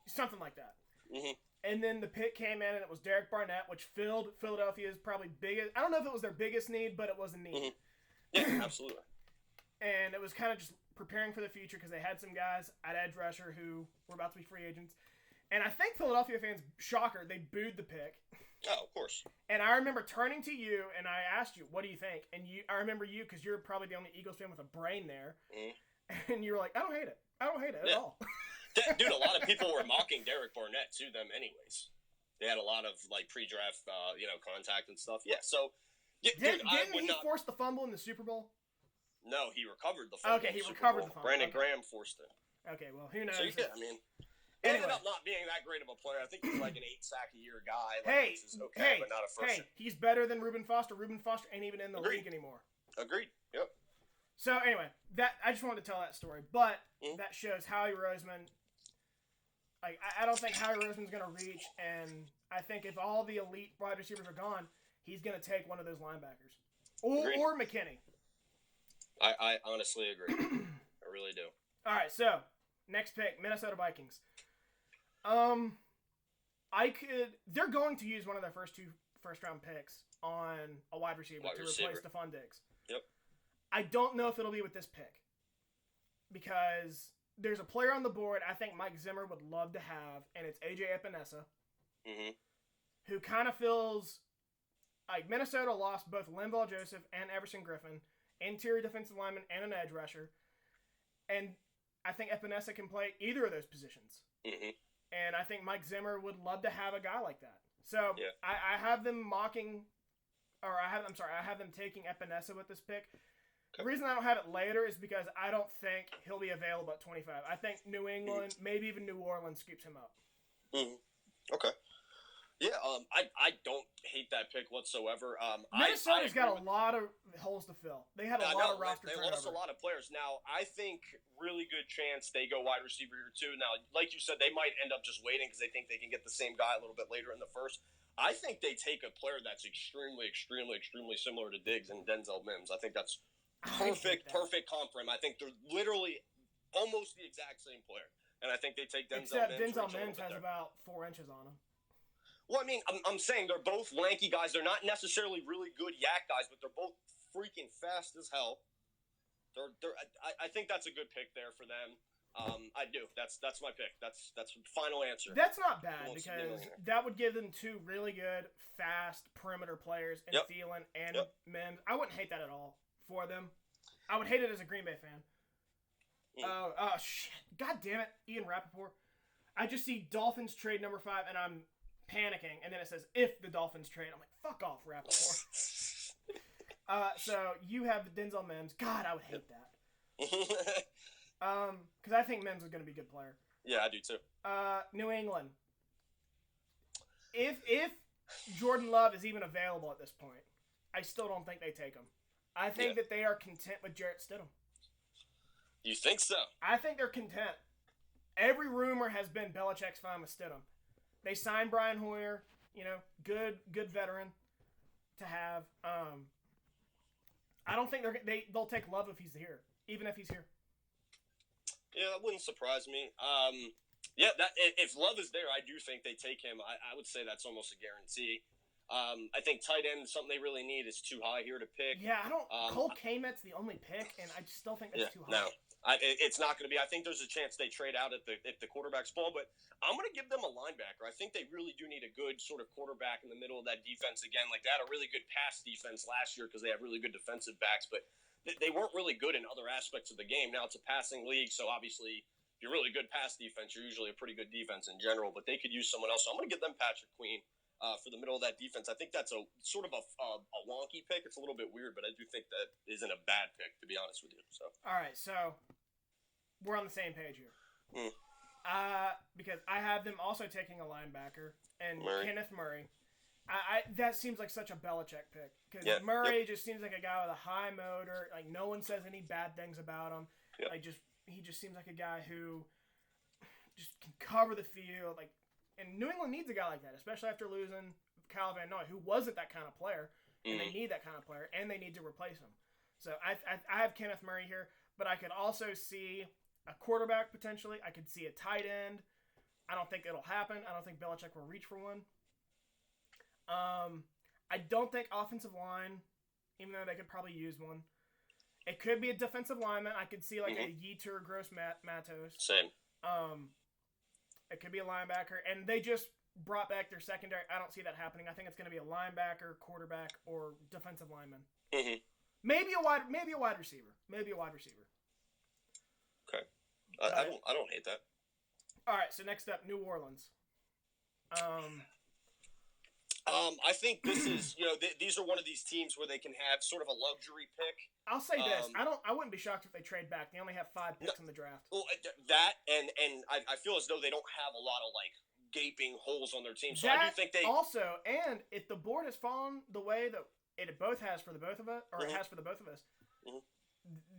something like that. Mm-hmm. And then the pick came in, and it was Derek Barnett, which filled Philadelphia's probably biggest... I don't know if it was their biggest need, but it was a need. Mm-hmm. Yeah, absolutely. And it was kind of just preparing for the future because they had some guys at edge rusher who were about to be free agents. And I think Philadelphia fans, shocker, they booed the pick. Oh, of course. And I remember turning to you and I asked you, what do you think? And I remember you, because you're probably the only Eagles fan with a brain there. And you were like, I don't hate it. I don't hate it at all. Dude, a lot of people were mocking Derek Barnett to them anyways. They had a lot of pre-draft, contact and stuff. Yeah, so... Yeah, didn't he force the fumble in the Super Bowl? No, he recovered the fumble. Okay, he recovered the fumble. Brandon Graham forced it. Okay, well, who knows? So, yeah, I mean... He ended up not being that great of a player. I think he's like an 8-sack-a-year guy. Which is okay, but not a first. He's better than Reuben Foster. Reuben Foster ain't even in the league anymore. Agreed. Yep. So anyway, I just wanted to tell that story, but that shows Howie Roseman. I don't think Howie Roseman's gonna reach, and I think if all the elite wide receivers are gone, he's gonna take one of those linebackers, or McKinney. I honestly agree. I really do. All right, so next pick, Minnesota Vikings. They're going to use one of their first round picks on a wide receiver to replace Stephon Diggs. Yep. I don't know if it'll be with this pick because there's a player on the board I think Mike Zimmer would love to have, and it's AJ Epinesa, who kind of feels like Minnesota lost both Linval Joseph and Everson Griffin, interior defensive lineman and an edge rusher, and I think Epinesa can play either of those positions. And I think Mike Zimmer would love to have a guy like that. So I have them I have them taking Epinesa with this pick. The reason I don't have it later is because I don't think he'll be available at 25. I think New England, maybe even New Orleans, scoops him up. Okay. Yeah, I don't hate that pick whatsoever. Minnesota's got a lot of holes to fill. They had a lot of roster turnover. They lost a lot of players. Now, I think really good chance they go wide receiver here too. Now, like you said, they might end up just waiting because they think they can get the same guy a little bit later in the first. I think they take a player that's extremely, extremely, extremely similar to Diggs and Denzel Mims. I think that's perfect comp for him. I think they're literally almost the exact same player. And I think they take Denzel Mims. Except Denzel Mims has about 4 inches on him. Well, I mean, I'm saying they're both lanky guys. They're not necessarily really good yak guys, but they're both freaking fast as hell. I think that's a good pick there for them. I do. That's my pick. That's final answer. That's not bad because that would give them two really good, fast perimeter players in Thielen and Mims. I wouldn't hate that at all for them. I would hate it as a Green Bay fan. Oh, shit. God damn it. Ian Rappaport. I just see Dolphins trade number 5, and I'm panicking. And then it says, if the Dolphins trade. I'm like, fuck off, Rappaport. So you have Denzel Mims. God, I would hate that. Because I think Mims is going to be a good player. Yeah, I do too. New England. If Jordan Love is even available at this point, I still don't think they take him. I think that they are content with Jarrett Stidham. You think so? I think they're content. Every rumor has been Belichick's fine with Stidham. They signed Brian Hoyer, good veteran to have. I don't think they'll take Love if he's here, even if he's here. Yeah, that wouldn't surprise me. If Love is there, I do think they take him. I would say that's almost a guarantee. I think tight end is something they really need. Is too high here to pick. Yeah, I don't. Cole Kmet's the only pick, and I still think that's too high. No, it's not going to be. I think there's a chance they trade out at the quarterback spot, but I'm going to give them a linebacker. I think they really do need a good sort of quarterback in the middle of that defense again. Like they had a really good pass defense last year because they have really good defensive backs, but they weren't really good in other aspects of the game. Now it's a passing league, so obviously if you're really good pass defense, you're usually a pretty good defense in general, but they could use someone else. So I'm going to give them Patrick Queen. For the middle of that defense, I think that's a sort of a wonky pick. It's a little bit weird, but I do think that isn't a bad pick, to be honest with you. So, all right, so we're on the same page here. Because I have them also taking a linebacker and Kenneth Murray. That seems like such a Belichick pick because Murray just seems like a guy with a high motor. Like no one says any bad things about him. Yep. He just seems like a guy who just can cover the field. And New England needs a guy like that, especially after losing Kyle Van Noy, who wasn't that kind of player, and they need that kind of player, and they need to replace him. So I have Kenneth Murray here, but I could also see a quarterback potentially. I could see a tight end. I don't think it'll happen. I don't think Belichick will reach for one. I don't think offensive line, even though they could probably use one. It could be a defensive lineman. I could see a Yetur Gross-Matos. Same. It could be a linebacker, and they just brought back their secondary. I don't see that happening. I think it's going to be a linebacker, quarterback, or defensive lineman. Mm-hmm. Maybe a wide receiver. Okay, I don't hate that. All right, so next up, New Orleans. I think this is these are one of these teams where they can have sort of a luxury pick. I'll say this: I wouldn't be shocked if they trade back. They only have 5 picks in the draft. Well, that and I feel as though they don't have a lot of gaping holes on their team. So I do think they also, and if the board has fallen the way that it both has for the both of us, or it has for the both of us,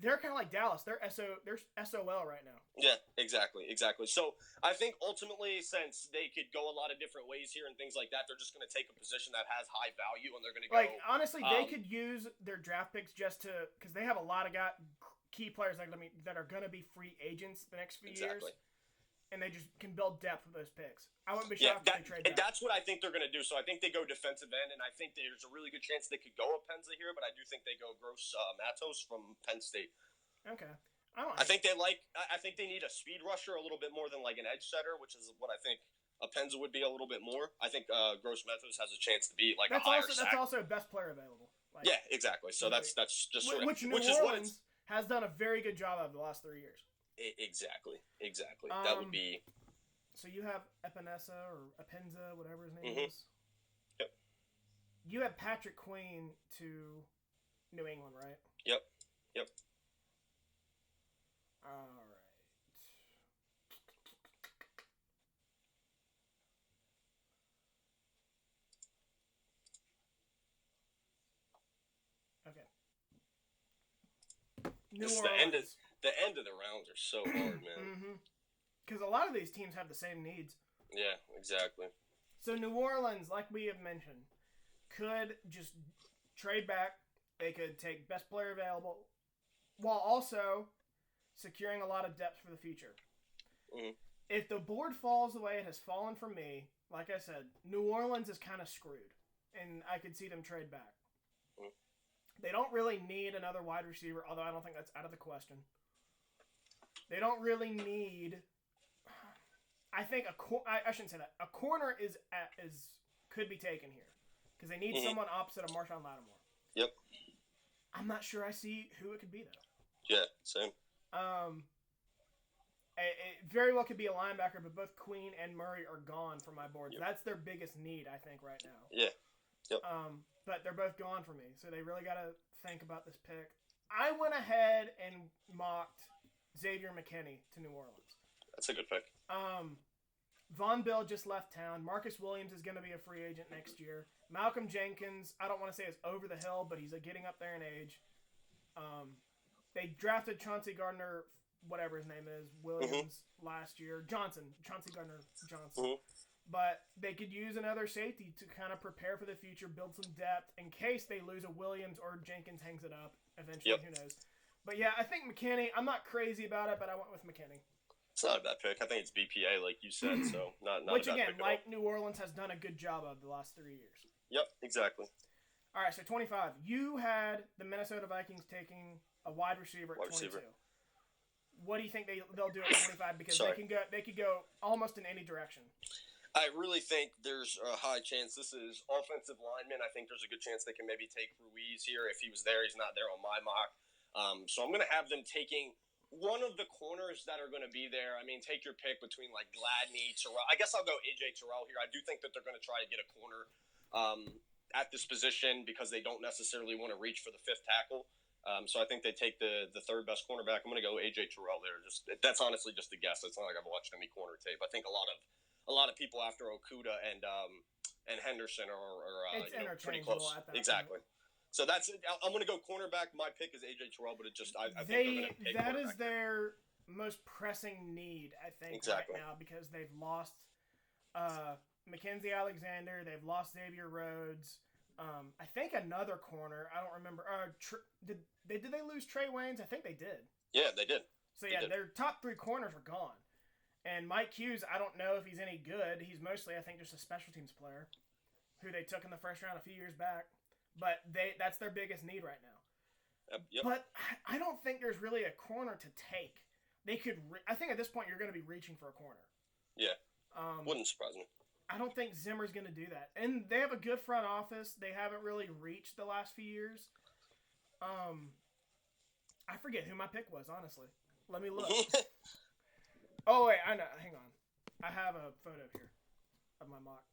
they're kind of like Dallas. They're SOL right now. Yeah, exactly. So I think ultimately, since they could go a lot of different ways here and things like that, they're just going to take a position that has high value, and they're going to go. Honestly, they could use their draft picks just because they have a lot of key players that are going to be free agents the next few years. And they just can build depth with those picks. I wouldn't be shocked if they trade back. And that's what I think they're going to do. So I think they go defensive end, and I think there's a really good chance they could go Penza here, but I do think they go Gross-Matos from Penn State. Okay. I think they need a speed rusher a little bit more than an edge setter, which is what I think a Penza would be a little bit more. I think Gross-Matos has a chance to be a higher sack. That's also best player available. Yeah, exactly. So that's just sort of which New Orleans has done a very good job of the last 3 years. Exactly. That would be. So you have Epinesa or Epenza, whatever his name is. Yep. You have Patrick Queen to New England, right? Yep. All right. Okay. New Orleans. The end of the rounds are so hard, man. Because a lot of these teams have the same needs. Yeah, exactly. So New Orleans, like we have mentioned, could just trade back. They could take best player available while also securing a lot of depth for the future. If the board falls the way it has fallen for me, like I said, New Orleans is kind of screwed. And I could see them trade back. They don't really need another wide receiver, although I don't think that's out of the question. They don't really need. I think I shouldn't say that. A corner is could be taken here because they need someone opposite of Marshawn Lattimore. Yep. I'm not sure I see who it could be though. Yeah, same. It very well could be a linebacker, but both Queen and Murray are gone from my board. Yep. That's their biggest need, I think, right now. Yeah. Yep. But they're both gone for me, so they really got to think about this pick. I went ahead and mocked Xavier McKinney to New Orleans. That's a good pick. Von Bill just left town. Marcus Williams is going to be a free agent next year. Malcolm Jenkins, I don't want to say is over the hill, but he's getting up there in age. They drafted Chauncey Gardner, whatever his name is, Williams last year. Chauncey Gardner Johnson. But they could use another safety to kind of prepare for the future, build some depth in case they lose a Williams or Jenkins hangs it up eventually. Who knows? But yeah, I think McKinney, I'm not crazy about it, but I went with McKinney. It's not a bad pick. I think it's BPA, like you said, so not Which, a bad again, pick like New Orleans has done a good job of the last 3 years. Yep, exactly. All right, so 25. You had the Minnesota Vikings taking a wide receiver at 22. What do you think they'll do at 25? Because they could go almost in any direction. I really think there's a high chance this is offensive lineman. I think there's a good chance they can maybe take Ruiz here. If he was there, he's not there on my mock. So I'm going to have them taking one of the corners that are going to be there. I mean, take your pick between like Gladney, Terrell. I guess I'll go A.J. Terrell here. I do think that they're going to try to get a corner at this position because they don't necessarily want to reach for the fifth tackle. So I think they take the third best cornerback. I'm going to go A.J. Terrell there. That's honestly just a guess. It's not like I've watched any corner tape. I think a lot of people after Okudah and Henderson are pretty close. Exactly. Point. So that's it. I'm going to go cornerback. My pick is A.J. Terrell, but I think they're going to pick that is their most pressing need, I think, right now because they've lost Mackenzie Alexander. They've lost Xavier Rhodes. I think another corner. I don't remember. Did they lose Trey Waynes? I think they did. Yeah, they did. So yeah, their top 3 corners are gone. And Mike Hughes, I don't know if he's any good. He's mostly, I think, just a special teams player who they took in the first round a few years back. But that's their biggest need right now. Yep. But I don't think there's really a corner to take. They could. I think at this point you're going to be reaching for a corner. Yeah. Wouldn't surprise me. I don't think Zimmer's going to do that. And they have a good front office. They haven't really reached the last few years. I forget who my pick was, honestly. Let me look. Oh, wait, I know. Hang on. I have a photo here of my mock.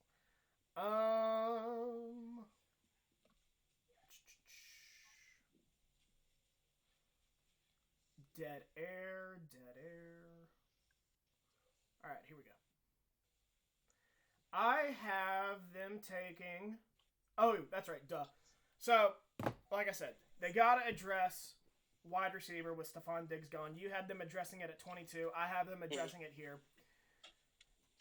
Dead air. All right, here we go. I have them taking... Oh, that's right, duh. So, like I said, they got to address wide receiver with Stephon Diggs gone. You had them addressing it at 22. I have them addressing it here.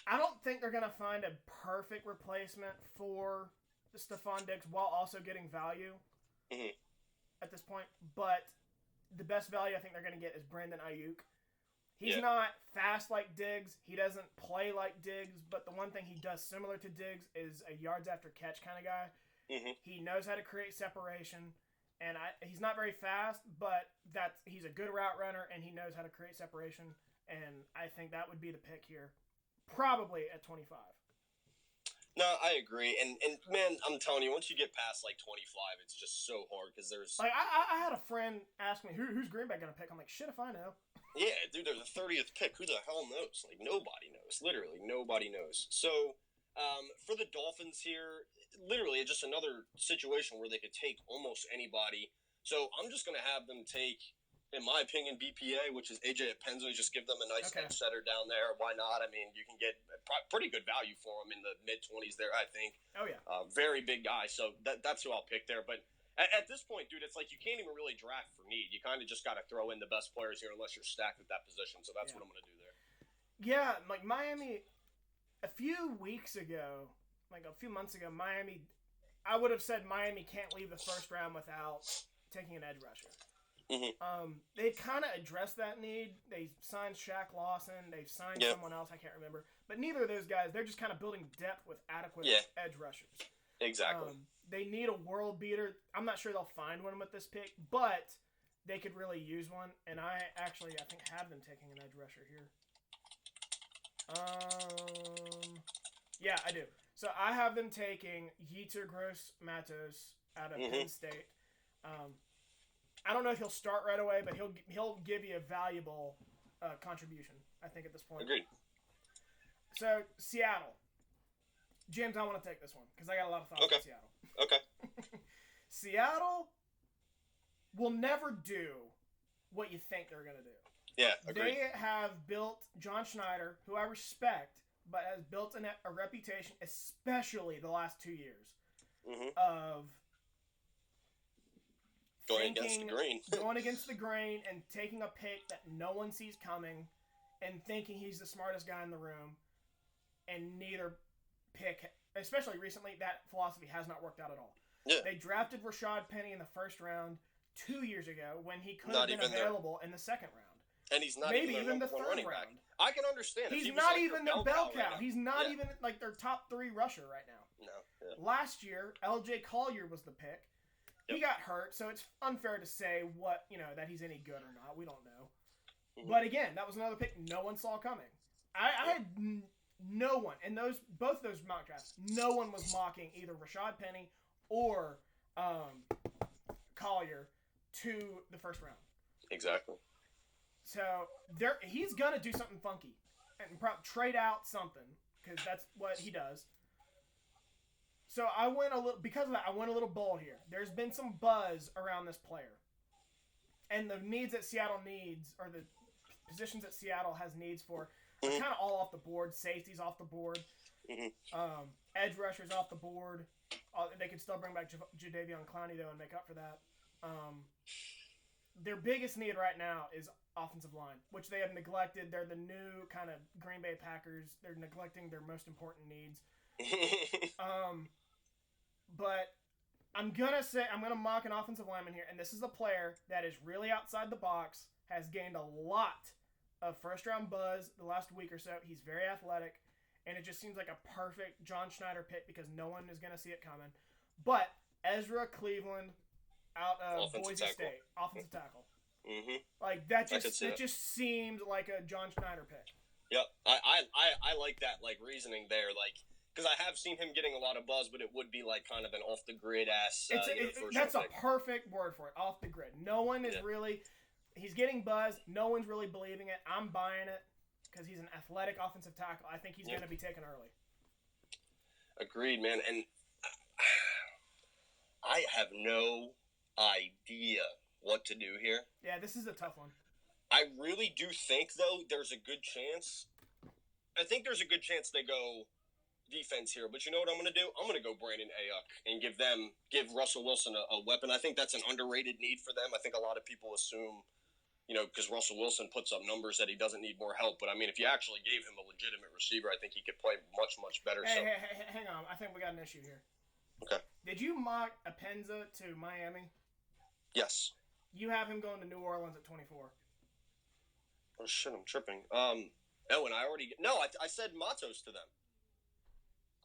I don't think they're going to find a perfect replacement for Stephon Diggs while also getting value at this point. But the best value I think they're going to get is Brandon Ayuk. He's not fast like Diggs. He doesn't play like Diggs. But the one thing he does similar to Diggs is a yards after catch kind of guy. He knows how to create separation. And he's not very fast, but he's a good route runner, and he knows how to create separation. And I think that would be the pick here, probably at 25. No, I agree. And man, I'm telling you, once you get past like 25, it's just so hard because there's like I had a friend ask me who's Green Bay gonna pick. I'm like, shit if I know. Yeah, dude, they're the 30th pick. Who the hell knows? Like nobody knows. Literally nobody knows. So for the Dolphins here, literally just another situation where they could take almost anybody. So I'm just gonna have them take, in my opinion, BPA, which is AJ Epenzo. Just give them a nice edge setter down there. Why not? I mean, you can get pretty good value for him in the mid-20s there, I think. Oh, yeah. Very big guy. So that's who I'll pick there. But at this point, dude, it's like you can't even really draft for need. You kind of just got to throw in the best players here unless you're stacked at that position. So that's what I'm going to do there. Yeah, like Miami, a few weeks ago, like a few months ago, Miami, I would have said Miami can't leave the first round without taking an edge rusher. They kind of addressed that need. They signed Shaq Lawson. They've signed someone else. I can't remember. But neither of those guys, they're just kind of building depth with adequate edge rushers. Exactly. They need a world beater. I'm not sure they'll find one with this pick, but they could really use one. And I think have them taking an edge rusher here. Yeah, I do. So I have them taking Yetur Gross-Matos out of Penn State. I don't know if he'll start right away, but he'll give you a valuable contribution, I think, at this point. Agreed. So, Seattle. James, I want to take this one because I got a lot of thoughts on Seattle. Okay. Seattle will never do what you think they're going to do. Yeah, agreed. They have built John Schneider, who I respect, but has built a reputation, especially the last 2 years, of going against the grain and taking a pick that no one sees coming and thinking he's the smartest guy in the room, and neither pick, especially recently, that philosophy has not worked out at all. Yeah. They drafted Rashad Penny in the first round 2 years ago when he could have been available in the second round. And he's not maybe even the third running round. Back. I can understand. He's not even their bell cow. He's not even like their top 3 rusher right now. No. Yeah. Last year, L.J. Collier was the pick. Yep. He got hurt, so it's unfair to say that he's any good or not. We don't know. But again, that was another pick no one saw coming. I had no one in both those mock drafts. No one was mocking either Rashad Penny or Collier to the first round. Exactly. So he's gonna do something funky and trade out something because that's what he does. So I went a little bold here. There's been some buzz around this player, and the needs that Seattle needs, or the positions that Seattle has needs for, are kind of all off the board. Safety's off the board. Edge rushers off the board. They can still bring back Jadeveon Clowney though and make up for that. Their biggest need right now is offensive line, which they have neglected. They're the new kind of Green Bay Packers. They're neglecting their most important needs. But I'm gonna mock an offensive lineman here, and this is a player that is really outside the box, has gained a lot of first-round buzz the last week or so. He's very athletic, and it just seems like a perfect John Schneider pick because no one is gonna see it coming. But Ezra Cleveland out of Boise State, offensive tackle. Like that just seemed like a John Schneider pick. Yep, I like that reasoning there, because I have seen him getting a lot of buzz, but it would be kind of an off the grid ass. That's a perfect word for it. Off the grid. No one is really. He's getting buzz. No one's really believing it. I'm buying it because he's an athletic offensive tackle. I think he's going to be taken early. Agreed, man. And I have no idea what to do here. Yeah, this is a tough one. I really do think, though, there's a good chance. I think there's a good chance they go defense here. But you know what I'm going to do? I'm going to go Brandon Ayuk and give Russell Wilson a weapon. I think that's an underrated need for them. I think a lot of people assume, because Russell Wilson puts up numbers that he doesn't need more help. But, I mean, if you actually gave him a legitimate receiver, I think he could play much, much better. Hey, hang on. I think we got an issue here. Okay. Did you mock Apenza to Miami? Yes. You have him going to New Orleans at 24. Oh, shit, I'm tripping. And I said Matos to them.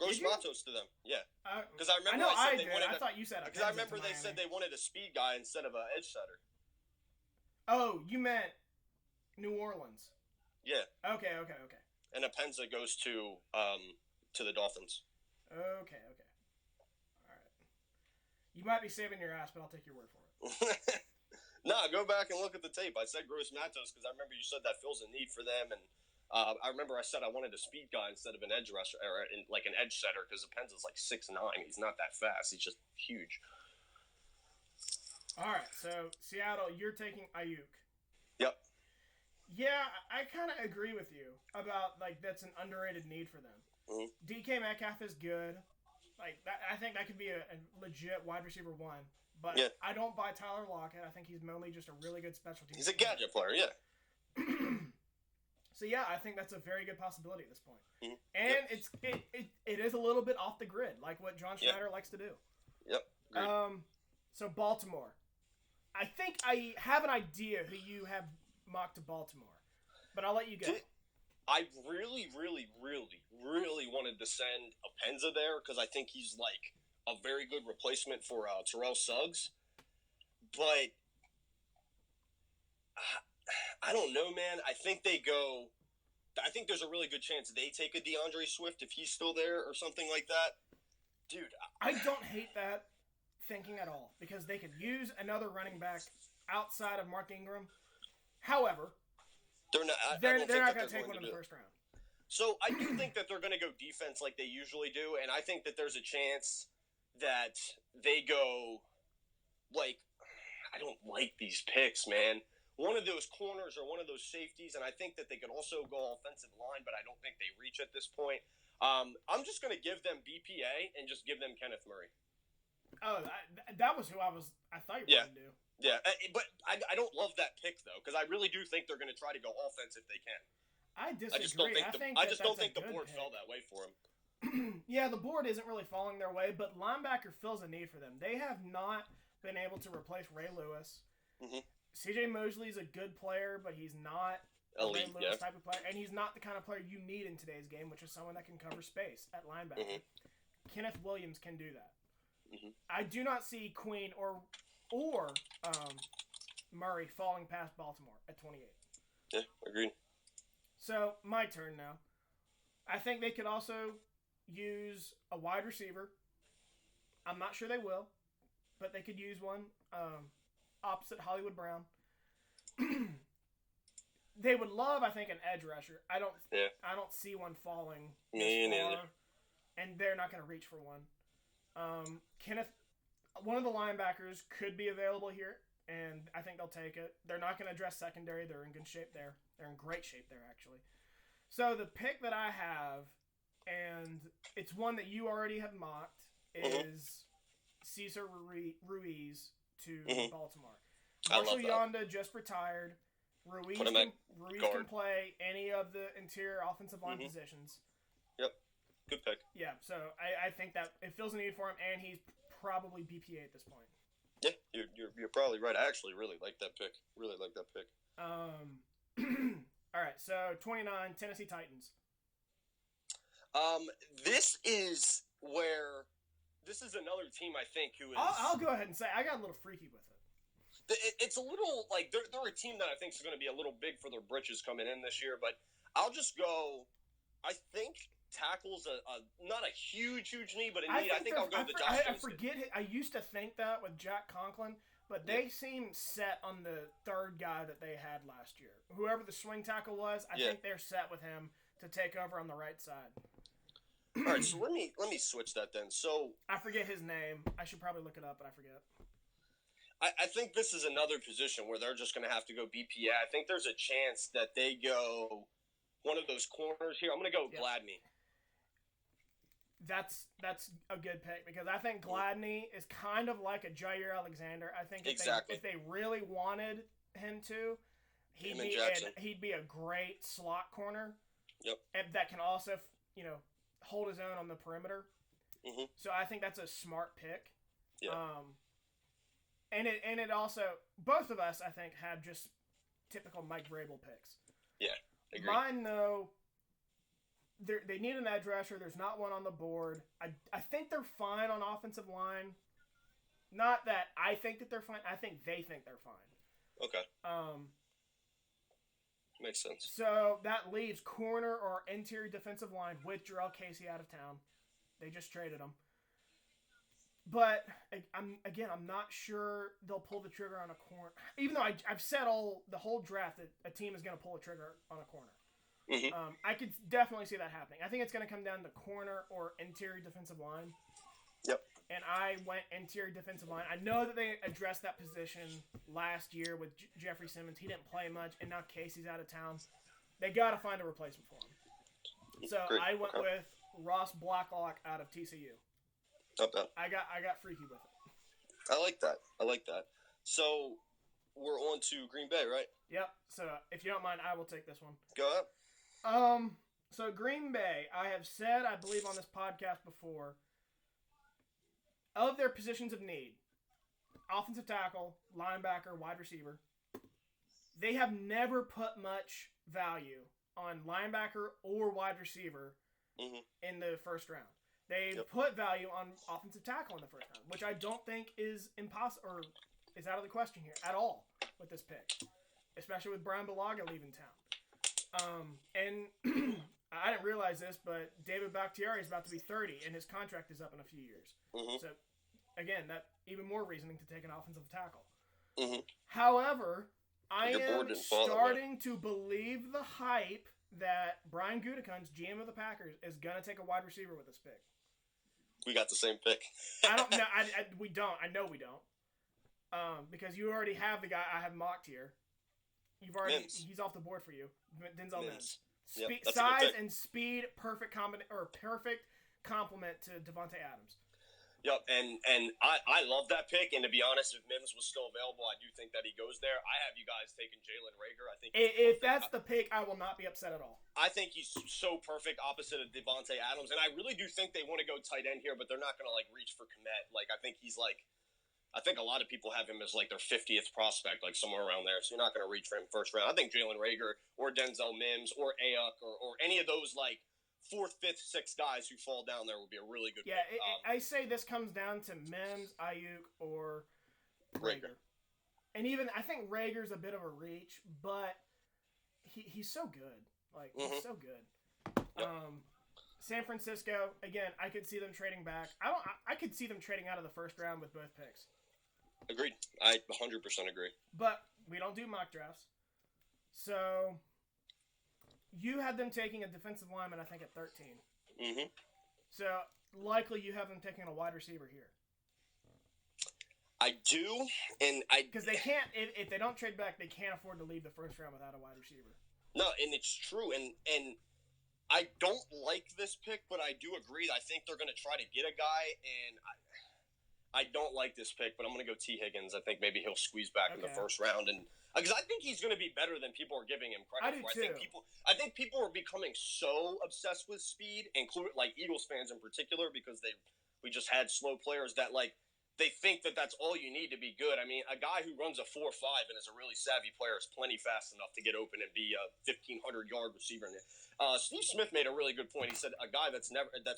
Gross-Matos to them, yeah. Because I remember I thought you said Apenza. Because I remember they said they wanted a speed guy instead of an edge setter. Oh, you meant New Orleans. Yeah. Okay. And Apenza goes to the Dolphins. Okay. All right. You might be saving your ass, but I'll take your word for it. Nah, go back and look at the tape. I said Gross-Matos because I remember you said that fills a need for them, and I remember I said I wanted a speed guy instead of an edge rusher or an edge setter because Apenza's 6'9". He's not that fast. He's just huge. All right, so Seattle, you're taking Ayuk. Yep. Yeah, I kind of agree with you about that's an underrated need for them. DK Metcalf is good. I think that could be a legit wide receiver one. But I don't buy Tyler Lockett. I think he's mainly just a really good special team. He's a gadget player, yeah. So yeah, I think that's a very good possibility at this point. And it is a little bit off the grid, like what John Schneider likes to do. Yep. Great. So Baltimore. I think I have an idea who you have mocked to Baltimore, but I'll let you go. I really, really, really, really wanted to send Apenza there because I think he's a very good replacement for Terrell Suggs. But I don't know, man. I think there's a really good chance they take a DeAndre Swift if he's still there or something like that. Dude. I don't hate that thinking at all because they could use another running back outside of Mark Ingram. However, they're not going to take one in the first round. So I do think that they're going to go defense like they usually do, and I think that there's a chance that they go like I don't like these picks, man. One of those corners or one of those safeties, and I think that they could also go offensive line, but I don't think they reach at this point. I'm just going to give them BPA and just give them Kenneth Murray. Oh, that was who I thought you were going to do. Yeah, but I don't love that pick, though, because I really do think they're going to try to go offense if they can. I disagree. I just don't think the board fell that way for them. Yeah, the board isn't really falling their way, but linebacker fills a need for them. They have not been able to replace Ray Lewis. Mm-hmm. C.J. Mosley's a good player, but he's not elite, Ray Lewis type of player, and he's not the kind of player you need in today's game, which is someone that can cover space at linebacker. Mm-hmm. Kenneth Williams can do that. Mm-hmm. I do not see Queen or Murray falling past Baltimore at 28. Yeah, agreed. So, my turn now. I think they could also use a wide receiver. I'm not sure they will, but they could use one opposite Hollywood Brown. They would love, I think, an edge rusher. I don't see one falling Me neither. And they're not going to reach for one. Kenneth, one of the linebackers could be available here, and I think they'll take it. They're not going to address secondary. They're in good shape there. They're in great shape there, actually. So the pick that I have, and it's one that you already have mocked, is Cesar Ruiz to Baltimore. Marshall Yonda just retired. Ruiz can play any of the interior offensive line positions. Yep. Good pick. Yeah, so I think that it fills a need for him, and he's probably BPA at this point. Yeah, you're probably right. I actually really like that pick. All right, so 29, Tennessee Titans. This is another team I think who is. I'll go ahead and say I got a little freaky with it. It's a little like they're a team that I think is going to be a little big for their britches coming in this year, but I'll just go. I think tackle's not a huge need, but a need. I think I'll go the Josh Jones. I forget. I used to think that with Jack Conklin, but they seem set on the third guy that they had last year. Whoever the swing tackle was, I think they're set with him to take over on the right side. All right, so let me switch that then. So I forget his name. I should probably look it up, but I forget. I think this is another position where they're just going to have to go BPA. I think there's a chance that they go one of those corners here. I'm going to go Gladney. That's a good pick because I think Gladney is kind of like a Jair Alexander. I think if they really wanted him to, he'd be a great slot corner. Yep. And that can also, hold his own on the perimeter. Mm-hmm. So I think that's a smart pick. Yeah. And it also, both of us, I think, have just typical Mike Vrabel picks. Yeah, agreed. Mine, though, they need an edge rusher. There's not one on the board. I think they're fine on offensive line. Not that I think that they're fine. I think they think they're fine. Okay. Makes sense. So that leaves corner or interior defensive line with Jarrell Casey out of town. They just traded him. But I'm not sure they'll pull the trigger on a corner. Even though I've said the whole draft that a team is going to pull a trigger on a corner. Mm-hmm. I could definitely see that happening. I think it's going to come down to corner or interior defensive line. Yep. And I went interior defensive line. I know that they addressed that position last year with Jeffrey Simmons. He didn't play much, and now Casey's out of town. They got to find a replacement for him. So I went with Ross Blacklock out of TCU. Not bad. I got freaky with it. I like that. So we're on to Green Bay, right? Yep. So if you don't mind, I will take this one. Go ahead. So Green Bay, I have said, I believe on this podcast before, of their positions of need, offensive tackle, linebacker, wide receiver, they have never put much value on linebacker or wide receiver in the first round. They put value on offensive tackle in the first round, which I don't think is impossible or is out of the question here at all with this pick, especially with Brian Bulaga leaving town. And I didn't realize this, but David Bakhtiari is about to be 30, and his contract is up in a few years. Mm-hmm. So, again, that even more reasoning to take an offensive tackle. Mm-hmm. However, I am starting to believe the hype that Brian Gutekunst, GM of the Packers, is going to take a wide receiver with this pick. We got the same pick. I don't know. We don't. I know we don't. Because you already have the guy I have mocked here. You've already. Mims. He's off the board for you. Denzel Mims. Yep, size and speed, perfect complement to Devontae Adams. Yep, and I love that pick. And to be honest, if Mims was still available, I do think that he goes there. I have you guys taking Jalen Reagor. I think if that's the pick, I will not be upset at all. I think he's so perfect opposite of Devontae Adams, and I really do think they want to go tight end here, but they're not going to like reach for Kmet. Like I think he's like, I think a lot of people have him as like their 50th prospect, like somewhere around there. So you're not going to reach for him first round. I think Jalen Reagor or Denzel Mims or Ayuk or any of those like 4th, 5th, 6th guys who fall down there would be a really good pick. I say this comes down to Mims, Ayuk, or Reagor. And even, I think Rager's a bit of a reach, but he's so good. Like, he's so good. Yep. San Francisco, again, I could see them trading back. I could see them trading out of the first round with both picks. Agreed. I 100% agree. But we don't do mock drafts. So you had them taking a defensive lineman, I think, at 13. Mm-hmm. So likely you have them taking a wide receiver here. I do, and because they can't. If they don't trade back, they can't afford to leave the first round without a wide receiver. No, and it's true, and I don't like this pick, but I do agree. I think they're going to try to get a guy, and I don't like this pick, but I'm going to go T. Higgins. I think maybe he'll squeeze back in the first round, and because I think he's going to be better than people are giving him credit for. I think people are becoming so obsessed with speed, including like Eagles fans in particular, because we just had slow players that like they think that that's all you need to be good. I mean, a guy who runs a 4.5 and is a really savvy player is plenty fast enough to get open and be a 1,500-yard receiver. Steve Smith made a really good point. He said a guy that's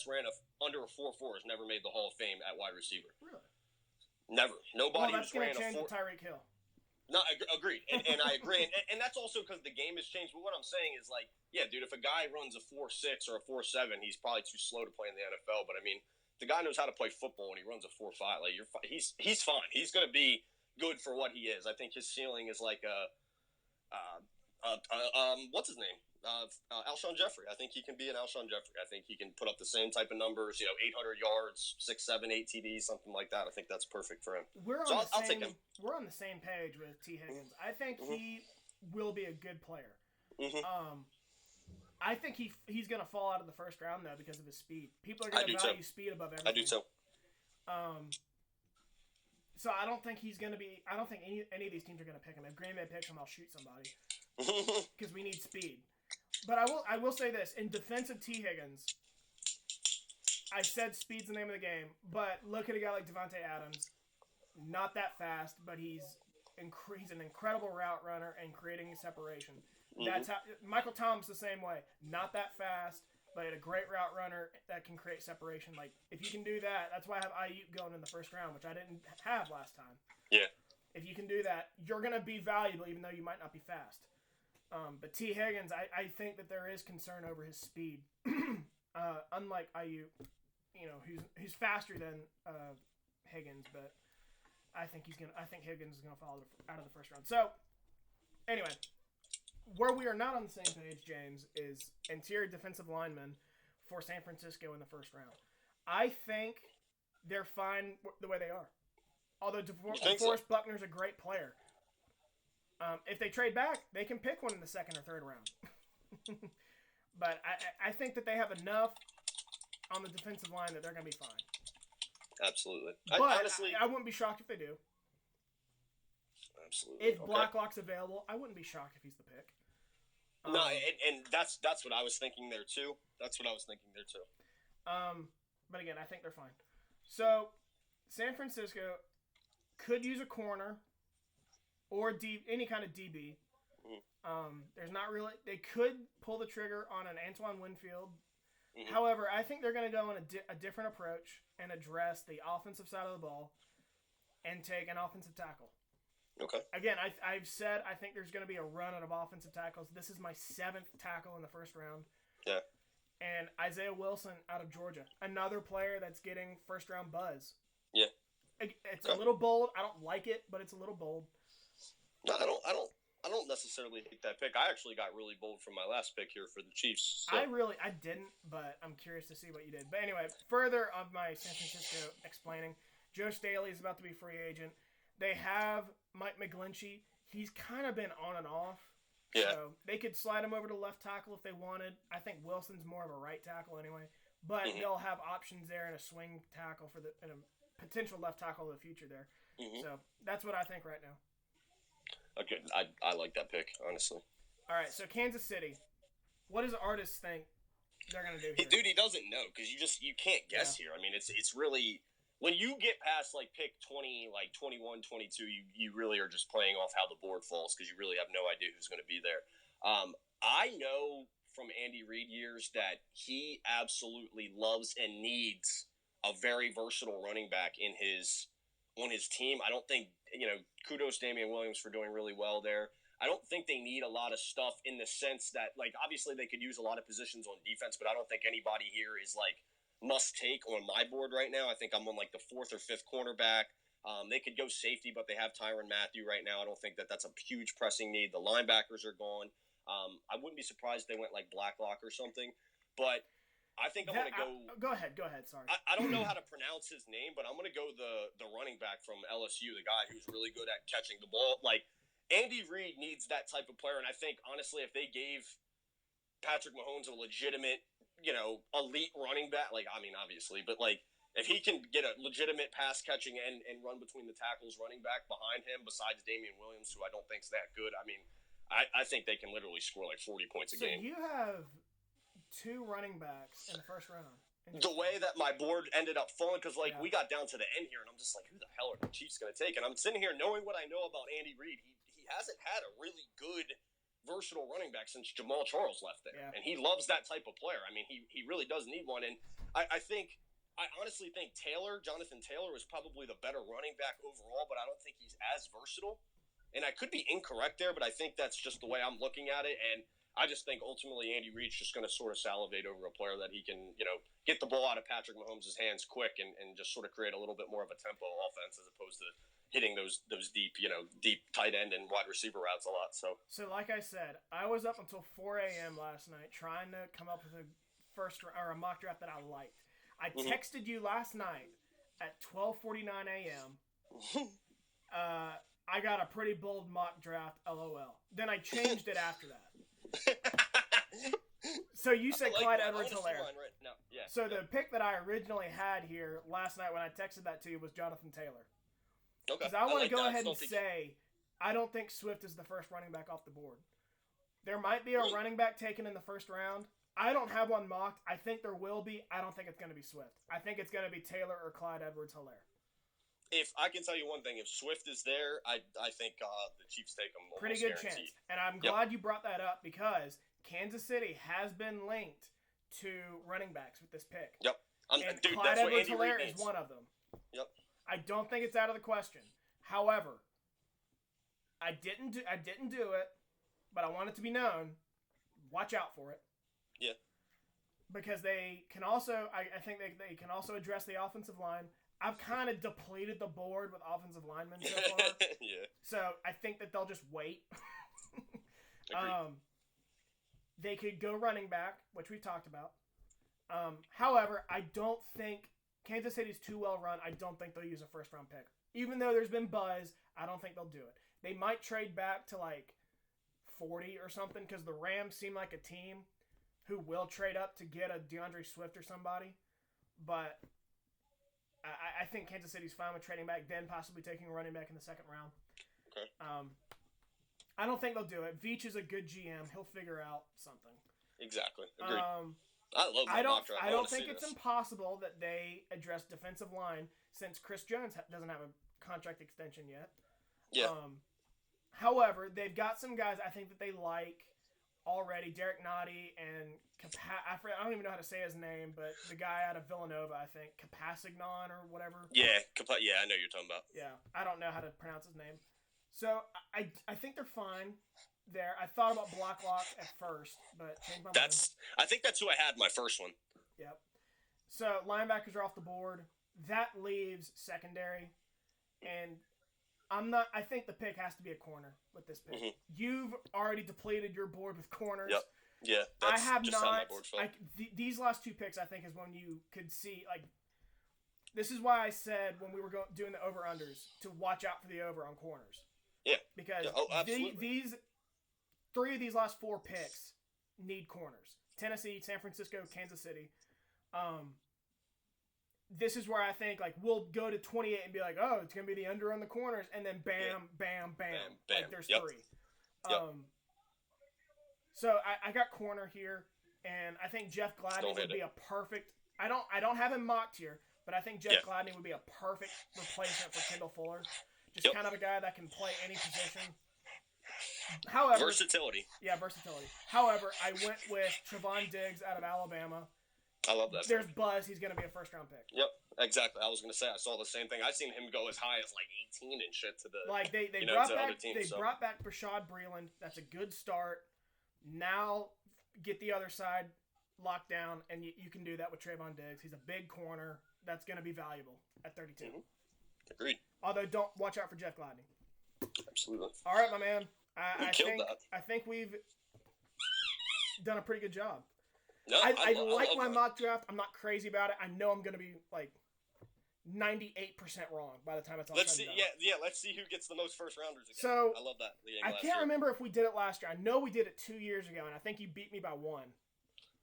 ran under a 4.4 has never made the Hall of Fame at wide receiver. Really? Never. Nobody who's ran a 4. That's going to change Tyreek Hill. No, agreed, and I agree, and that's also because the game has changed. But what I'm saying is, like, yeah, dude, if a guy runs a 4.6 or a 4.7, he's probably too slow to play in the NFL. But I mean, the guy knows how to play football, and he runs a 4.5. Like, he's fine. He's going to be good for what he is. I think his ceiling is like what's his name? Alshon Jeffrey. I think he can be an Alshon Jeffrey. I think he can put up the same type of numbers, 800 yards, 6, 7, 8 TDs, something like that. I think that's perfect for him. I'll take him. We're on the same page with T. Higgins. I think he will be a good player. Mm-hmm. I think he's going to fall out of the first round, though, because of his speed. People are going to value speed above everything. I do too. So I don't think he's going to be – I don't think any of these teams are going to pick him. If Green Bay picks him, I'll shoot somebody because we need speed. But I will say this. In defense of T. Higgins, I said speed's the name of the game, but look at a guy like Devontae Adams. Not that fast, but he's an incredible route runner and creating separation. That's how Michael Thomas the same way. Not that fast, but a great route runner that can create separation. Like if you can do that, that's why I have Ayuk going in the first round, which I didn't have last time. Yeah. If you can do that, you're gonna be valuable, even though you might not be fast. But T. Higgins, I think that there is concern over his speed. Unlike Ayuk, who's faster than Higgins, but I think Higgins is gonna fall out of the first round. So anyway, where we are not on the same page, James, is interior defensive linemen for San Francisco in the first round. I think they're fine the way they are. Although DeForest Buckner's a great player. If they trade back, they can pick one in the second or third round. But I think that they have enough on the defensive line that they're going to be fine. Absolutely. But honestly, I wouldn't be shocked if they do. Absolutely. If Blacklock's available, I wouldn't be shocked if he's the pick. No, and that's what I was thinking there too. But again, I think they're fine. So, San Francisco could use a corner or any kind of DB. There's not really. They could pull the trigger on an Antoine Winfield Mm-hmm. However, I think they're going to go in a different approach and address the offensive side of the ball and take an offensive tackle. Okay. Again, I've said I think there's going to be a run out of offensive tackles. This is my 7th tackle in the first round. Yeah. And Isaiah Wilson out of Georgia, another player that's getting first round buzz. Yeah. It's a little bold. I don't like it, but it's a little bold. No, I don't necessarily hate that pick. I actually got really bold from my last pick here for the Chiefs. So. I didn't, but I'm curious to see what you did. But anyway, further of my San Francisco explaining, Joe Staley is about to be free agent. They have Mike McGlinchey. He's kind of been on and off. Yeah. So they could slide him over to left tackle if they wanted. I think Wilson's more of a right tackle anyway. But they'll have options there and a swing tackle and a potential left tackle of the future there. Mm-hmm. So that's what I think right now. Okay, I like that pick, honestly. All right, so Kansas City. What does Artis think they're going to do here? Dude, he doesn't know because you can't guess here. I mean, it's really when you get past like pick 20, like 21, 22, you really are just playing off how the board falls because you really have no idea who's going to be there. I know from Andy Reid years that he absolutely loves and needs a very versatile running back on his team. I don't think, kudos Damian Williams for doing really well there. I don't think they need a lot of stuff in the sense that, like, obviously they could use a lot of positions on defense, but I don't think anybody here is, like, must take on my board right now. I think I'm on, like, the 4th or 5th cornerback. They could go safety, but they have Tyrann Mathieu right now. I don't think that's a huge pressing need. The linebackers are gone. I wouldn't be surprised if they went, like, Blacklock or something. But I think I'm going to go... Go ahead. Sorry. I don't know how to pronounce his name, but I'm going to go the running back from LSU, the guy who's really good at catching the ball. Like, Andy Reid needs that type of player, and I think, honestly, if they gave Patrick Mahomes a legitimate, elite running back, like, I mean, obviously, but, like, if he can get a legitimate pass-catching and run between the tackles running back behind him, besides Damian Williams, who I don't think's that good, I mean, I think they can literally score, like, 40 points a game. So you have 2 running backs in the first round. The way that my board ended up falling, because, like, we got down to the end here, and I'm just like, who the hell are the Chiefs going to take? And I'm sitting here knowing what I know about Andy Reid. He hasn't had a really good, versatile running back since Jamal Charles left there. Yeah. And he loves that type of player. I mean, he really does need one. And I honestly think Jonathan Taylor is probably the better running back overall, but I don't think he's as versatile. And I could be incorrect there, but I think that's just the way I'm looking at it. And I just think ultimately Andy Reid's just going to sort of salivate over a player that he can, get the ball out of Patrick Mahomes' hands quick and just sort of create a little bit more of a tempo offense as opposed to hitting those deep, deep tight end and wide receiver routes a lot. So like I said, I was up until 4 a.m. last night trying to come up with a mock draft that I liked. I texted you last night at 12:49 a.m. I got a pretty bold mock draft, LOL. Then I changed it after that. So you said Clyde Edwards-Helaire. Right now. Yeah. So the pick that I originally had here last night when I texted that to you was Jonathan Taylor. Okay. Because I want to go ahead and say I don't think Swift is the first running back off the board. There might be a running back taken in the first round. I don't have one mocked. I think there will be. I don't think it's going to be Swift. I think it's going to be Taylor or Clyde Edwards-Helaire. If I can tell you one thing, if Swift is there, I think the Chiefs take him. Pretty good chance. And I'm glad you brought that up because Kansas City has been linked to running backs with this pick. Yep. And Clyde Edwards-Helaire is one of them. Yep. I don't think it's out of the question. However, I didn't do it, but I want it to be known. Watch out for it. Yeah. Because they can also, I think they can also address the offensive line. I've kind of depleted the board with offensive linemen so far. Yeah. So I think that they'll just wait. They could go running back, which we talked about. However, I don't think Kansas City's too well run. I don't think they'll use a first round pick. Even though there's been buzz, I don't think they'll do it. They might trade back to like 40 or something because the Rams seem like a team who will trade up to get a DeAndre Swift or somebody. But I think Kansas City's fine with trading back, then possibly taking a running back in the second round. Okay. I don't think they'll do it. Veach is a good GM. He'll figure out something. Exactly. Agreed. I don't think it's impossible that they address defensive line since Chris Jones doesn't have a contract extension yet. Yeah. However, they've got some guys I think that they like already. Derek Nottie and I don't even know how to say his name, but the guy out of Villanova, I think, Capasignon or whatever. Yeah, I know you're talking about. Yeah, I don't know how to pronounce his name. So I think they're fine there. I thought about Blacklock at first, but changed my mind. I think that's who I had my first one. Yep. So linebackers are off the board. That leaves secondary, and I think the pick has to be a corner with this pick. Mm-hmm. You've already depleted your board with corners. Yep. Yeah. I have just not. These last two picks, I think, is when you could see like. This is why I said when we were doing the over unders to watch out for the over on corners. Yeah. Because absolutely. These 3 of these last 4 picks need corners. Tennessee, San Francisco, Kansas City. This is where I think like we'll go to 28 and be like, oh, it's gonna be the under on the corners, and then bam, bam, bam, like there's 3. Yep. So I got corner here, and I think Jeff Gladney would be a perfect. I don't have him mocked here, but I think Jeff Gladney would be a perfect replacement for Kendall Fuller. Just kind of a guy that can play any position. However, versatility. Yeah, versatility. However, I went with Trevon Diggs out of Alabama. I love that. There's buzz. He's going to be a first-round pick. Yep, exactly. I was going to say I saw the same thing. I've seen him go as high as like 18 and shit to the like they brought back teams, brought back Bashaud Breeland. That's a good start. Now get the other side locked down, and you can do that with Trevon Diggs. He's a big corner. That's going to be valuable at 32. Mm-hmm. Agreed. Although don't watch out for Jeff Gladney. Absolutely. All right, my man. I think we've done a pretty good job. No, I like my mock draft. I'm not crazy about it. I know I'm going to be like 98% wrong by the time it's all said and done. Yeah. Let's see who gets the most first rounders again. So I love that. I can't remember if we did it last year. I know we did it 2 years ago, and I think you beat me by 1.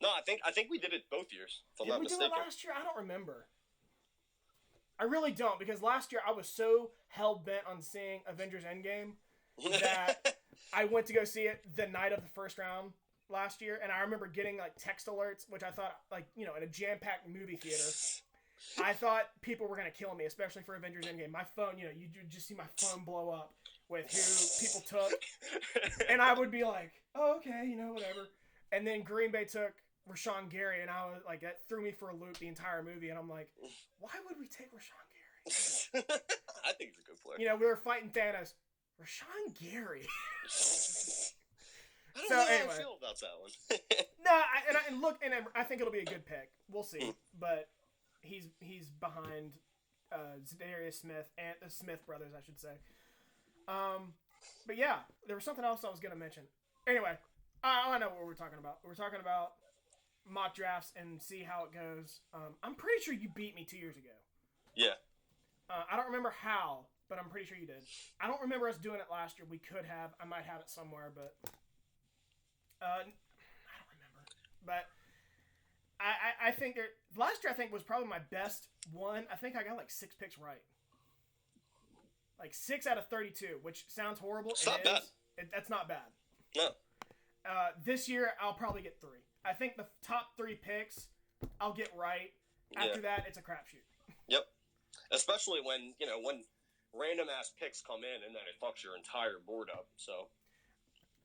No, I think we did it both years. If I'm did not we mistaken. do it last year? I don't remember. I really don't, because last year I was so hell bent on seeing Avengers Endgame that I went to go see it the night of the first round last year, and I remember getting like text alerts, which I thought, like, you know, in a jam-packed movie theater, I thought people were gonna kill me, especially for Avengers Endgame. My phone, you know, you just see my phone blow up with who people took, and I would be like, oh, okay, you know, whatever. And then Green Bay took Rashawn Gary, and I was like, that threw me for a loop the entire movie, and I'm like, why would we take Rashawn Gary? I think he's a good player. You know, we were fighting Thanos. Rashawn Gary. I don't know how I feel about that one. and look, and I think it'll be a good pick. We'll see, but he's behind Zadarius Smith and the Smith brothers, I should say. But yeah, there was something else I was gonna mention. Anyway, I know what we're talking about. We're talking about mock drafts and see how it goes. I'm pretty sure you beat me 2 years ago. Yeah. I don't remember how, but I'm pretty sure you did. I don't remember us doing it last year. We could have. I might have it somewhere, but I don't remember. But I think last year I think was probably my best one. I think I got like 6 picks right. Like 6 out of 32, which sounds horrible. It's not bad. That's not bad. No. This year I'll probably get 3. I think the top 3 picks I'll get right. After that, it's a crapshoot. Yep. Especially when random ass picks come in and then it fucks your entire board up. So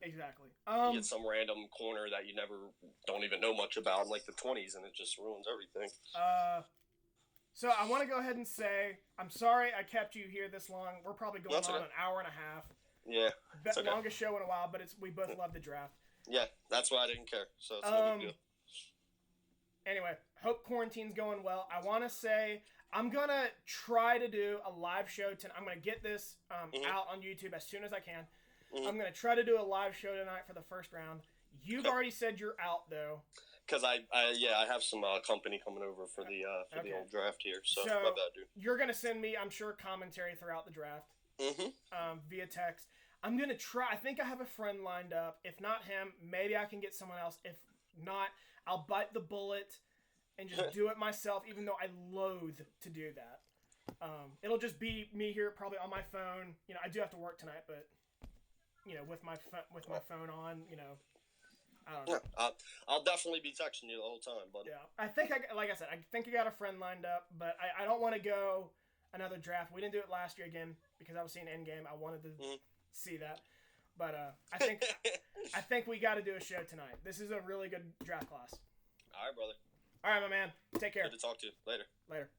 exactly. You get some random corner that you don't even know much about, like the 20s, and it just ruins everything. So I want to go ahead and say I'm sorry I kept you here this long. We're probably going on an hour and a half. Yeah. Okay. Longest show in a while, but we both love the draft. Yeah, that's why I didn't care. So it's no big deal. Anyway, hope quarantine's going well. I want to say I'm going to try to do a live show tonight. I'm going to get this out on YouTube as soon as I can. Mm-hmm. I'm going to try to do a live show tonight for the first round. You've already said you're out, though. Because I have some company coming over for the old draft here. So my bad, dude. You're going to send me, I'm sure, commentary throughout the draft via text. I'm going to try. I think I have a friend lined up. If not him, maybe I can get someone else. If not, I'll bite the bullet and just do it myself, even though I loathe to do that. It'll just be me here, probably on my phone. You know, I do have to work tonight, but with my phone on, I don't know. Yeah, I'll definitely be texting you the whole time, buddy. Yeah, I think like I said, I think I got a friend lined up, but I don't want to go another draft. We didn't do it last year again because I was seeing Endgame. I wanted to see that, But I think we got to do a show tonight. This is a really good draft class. All right, brother. All right, my man. Take care. Good to talk to you. Later. Later.